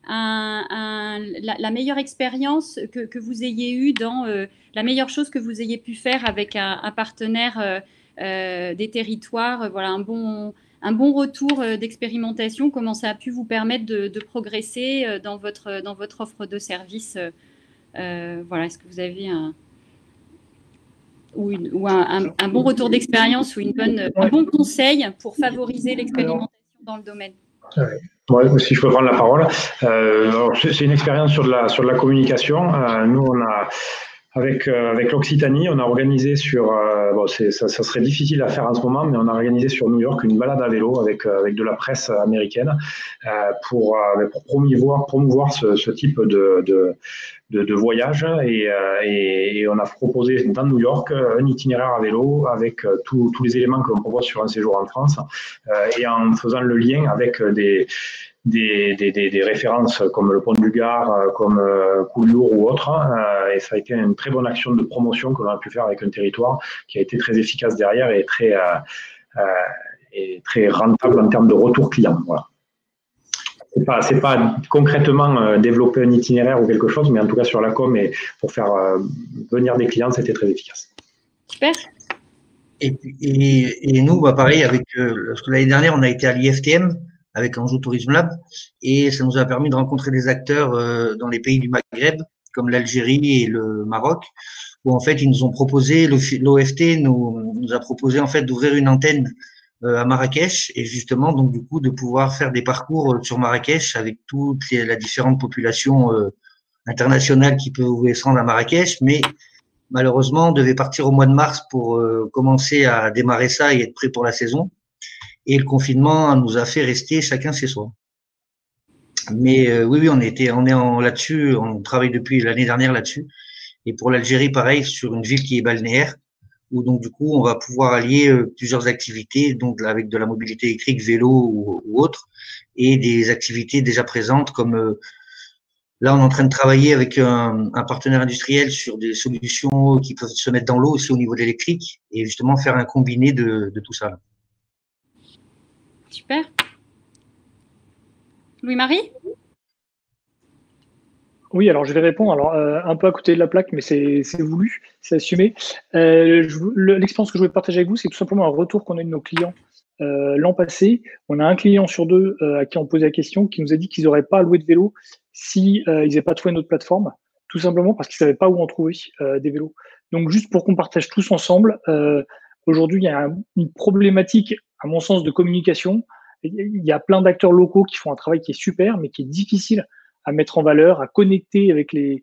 la meilleure expérience que vous ayez eue dans la meilleure chose que vous ayez pu faire avec un partenaire des territoires, voilà, un bon retour d'expérimentation, comment ça a pu vous permettre de progresser dans votre offre de service. Voilà, est-ce que vous avez un bon retour d'expérience ou un bon conseil pour favoriser l'expérimentation dans le domaine? Ouais, si je peux prendre la parole. C'est une expérience sur de la communication. Nous, on a avec l'Occitanie, on a organisé ça serait difficile à faire en ce moment, mais on a organisé sur New York une balade à vélo avec de la presse américaine pour promouvoir ce type de voyage et on a proposé dans New York un itinéraire à vélo avec tous les éléments que l'on propose sur un séjour en France et en faisant le lien avec des références comme le pont du Gard, comme Collioure ou autre, et ça a été une très bonne action de promotion que l'on a pu faire avec un territoire qui a été très efficace derrière et très rentable en termes de retour client. Voilà. C'est pas concrètement développer un itinéraire ou quelque chose, mais en tout cas sur la com et pour faire venir des clients, c'était très efficace. Super. Et nous, pareil, parce que l'année dernière, on a été à l'IFTM avec Anjou Tourisme Lab, et ça nous a permis de rencontrer des acteurs dans les pays du Maghreb, comme l'Algérie et le Maroc, où en fait ils nous ont proposé, l'OFT nous a proposé en fait d'ouvrir une antenne à Marrakech, et justement donc du coup de pouvoir faire des parcours sur Marrakech avec toute la différente population internationale qui peut se rendre à Marrakech, mais malheureusement on devait partir au mois de mars pour commencer à démarrer ça et être prêt pour la saison. Et le confinement nous a fait rester chacun chez soi. Mais oui, on est là-dessus, on travaille depuis l'année dernière là-dessus. Et pour l'Algérie, pareil, sur une ville qui est balnéaire, où donc du coup, on va pouvoir allier plusieurs activités, donc avec de la mobilité électrique, vélo ou autre, et des activités déjà présentes comme là, on est en train de travailler avec un partenaire industriel sur des solutions qui peuvent se mettre dans l'eau aussi au niveau de l'électrique, et justement faire un combiné de tout ça. Super. Louis-Marie? Oui, alors je vais répondre. Alors, un peu à côté de la plaque, mais c'est voulu, c'est assumé. L'expérience que je voulais partager avec vous, c'est tout simplement un retour qu'on a eu de nos clients l'an passé. On a un client sur deux à qui on posait la question qui nous a dit qu'ils n'auraient pas loué de vélo si ils n'avaient pas trouvé notre plateforme, tout simplement parce qu'ils ne savaient pas où en trouver des vélos. Donc, juste pour qu'on partage tous ensemble, aujourd'hui, il y a une problématique, à mon sens, de communication. il y a plein d'acteurs locaux qui font un travail qui est super, mais qui est difficile à mettre en valeur, à connecter avec les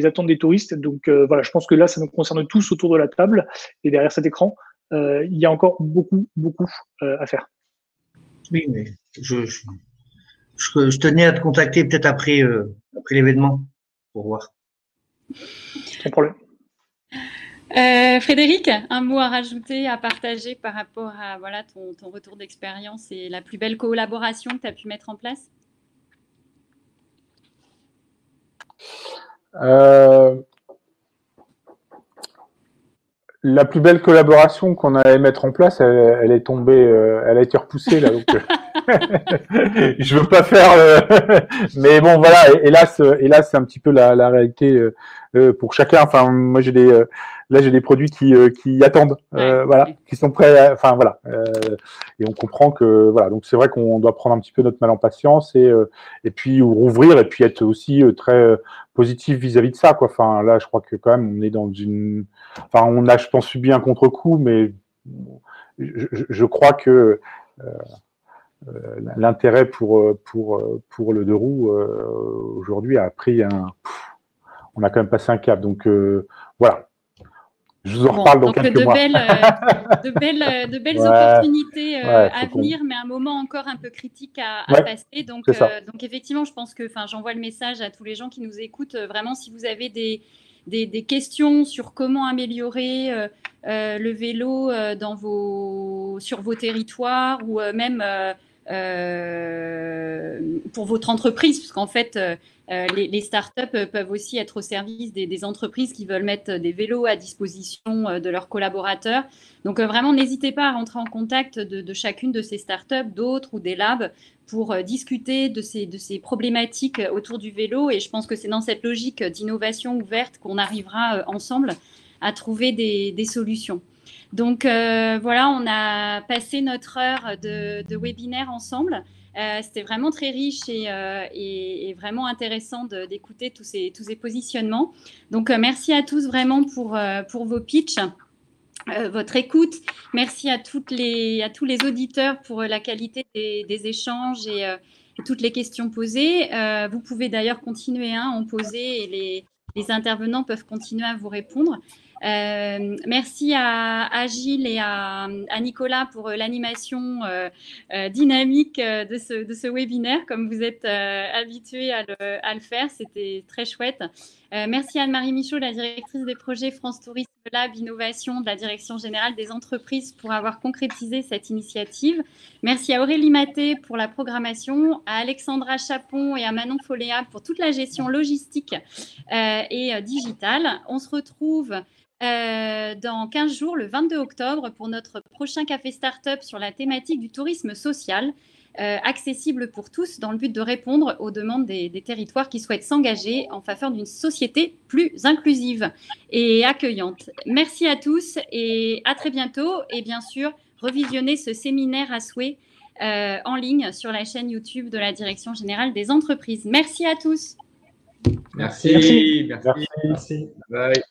attentes des touristes. Donc voilà, je pense que là, ça nous concerne tous autour de la table et derrière cet écran, il y a encore beaucoup à faire. Oui, mais je tenais à te contacter peut-être après l'événement pour voir. Sans problème. Frédéric, un mot à rajouter, à partager par rapport à voilà, ton retour d'expérience et la plus belle collaboration que tu as pu mettre en place? La plus belle collaboration qu'on allait mettre en place, elle est tombée, elle a été repoussée là. Donc, je veux pas faire, mais bon voilà. Hélas, c'est un petit peu la réalité pour chacun. Enfin, moi j'ai des produits qui attendent, voilà, qui sont prêts. Enfin voilà, et on comprend que voilà. Donc c'est vrai qu'on doit prendre un petit peu notre mal en patience et puis rouvrir et puis être aussi très positif vis-à-vis de ça, quoi. Enfin là, je crois que quand même on est dans une. Enfin, on a, je pense, subi un contre-coup, mais je crois que l'intérêt pour le deux roues aujourd'hui a pris on a quand même passé un cap. Donc voilà. Je vous en reparle dans quelques mois. De belles opportunités à venir, mais un moment encore un peu critique à passer. Donc effectivement, je pense que, j'envoie le message à tous les gens qui nous écoutent. Vraiment, si vous avez des questions sur comment améliorer le vélo sur vos territoires ou même pour votre entreprise, parce qu'en fait, les startups peuvent aussi être au service des entreprises qui veulent mettre des vélos à disposition de leurs collaborateurs. Donc, vraiment, n'hésitez pas à rentrer en contact de chacune de ces startups, d'autres ou des labs pour discuter de ces problématiques autour du vélo. Et je pense que c'est dans cette logique d'innovation ouverte qu'on arrivera ensemble à trouver des solutions. Donc, voilà, on a passé notre heure de webinaire ensemble. C'était vraiment très riche et vraiment intéressant d'écouter tous ces positionnements. Donc, merci à tous vraiment pour vos pitchs, votre écoute. Merci à tous les auditeurs pour la qualité des échanges et toutes les questions posées. Vous pouvez d'ailleurs continuer à en poser et les intervenants peuvent continuer à vous répondre. Merci à Gilles et à Nicolas pour l'animation dynamique de ce webinaire, comme vous êtes habitués à le faire. C'était très chouette. Merci à Anne-Marie Michaud, la directrice des projets France Tourisme Lab Innovation de la Direction Générale des Entreprises, pour avoir concrétisé cette initiative. Merci à Aurélie Maté pour la programmation, à Alexandra Chapon et à Manon Folléa pour toute la gestion logistique et digitale. On se retrouve dans 15 jours, le 22 octobre, pour notre prochain Café Startup sur la thématique du tourisme social, accessible pour tous, dans le but de répondre aux demandes des territoires qui souhaitent s'engager en faveur d'une société plus inclusive et accueillante. Merci à tous et à très bientôt. Et bien sûr, revisionnez ce séminaire à souhait en ligne sur la chaîne YouTube de la Direction Générale des Entreprises. Merci à tous. Merci. Merci. Bye.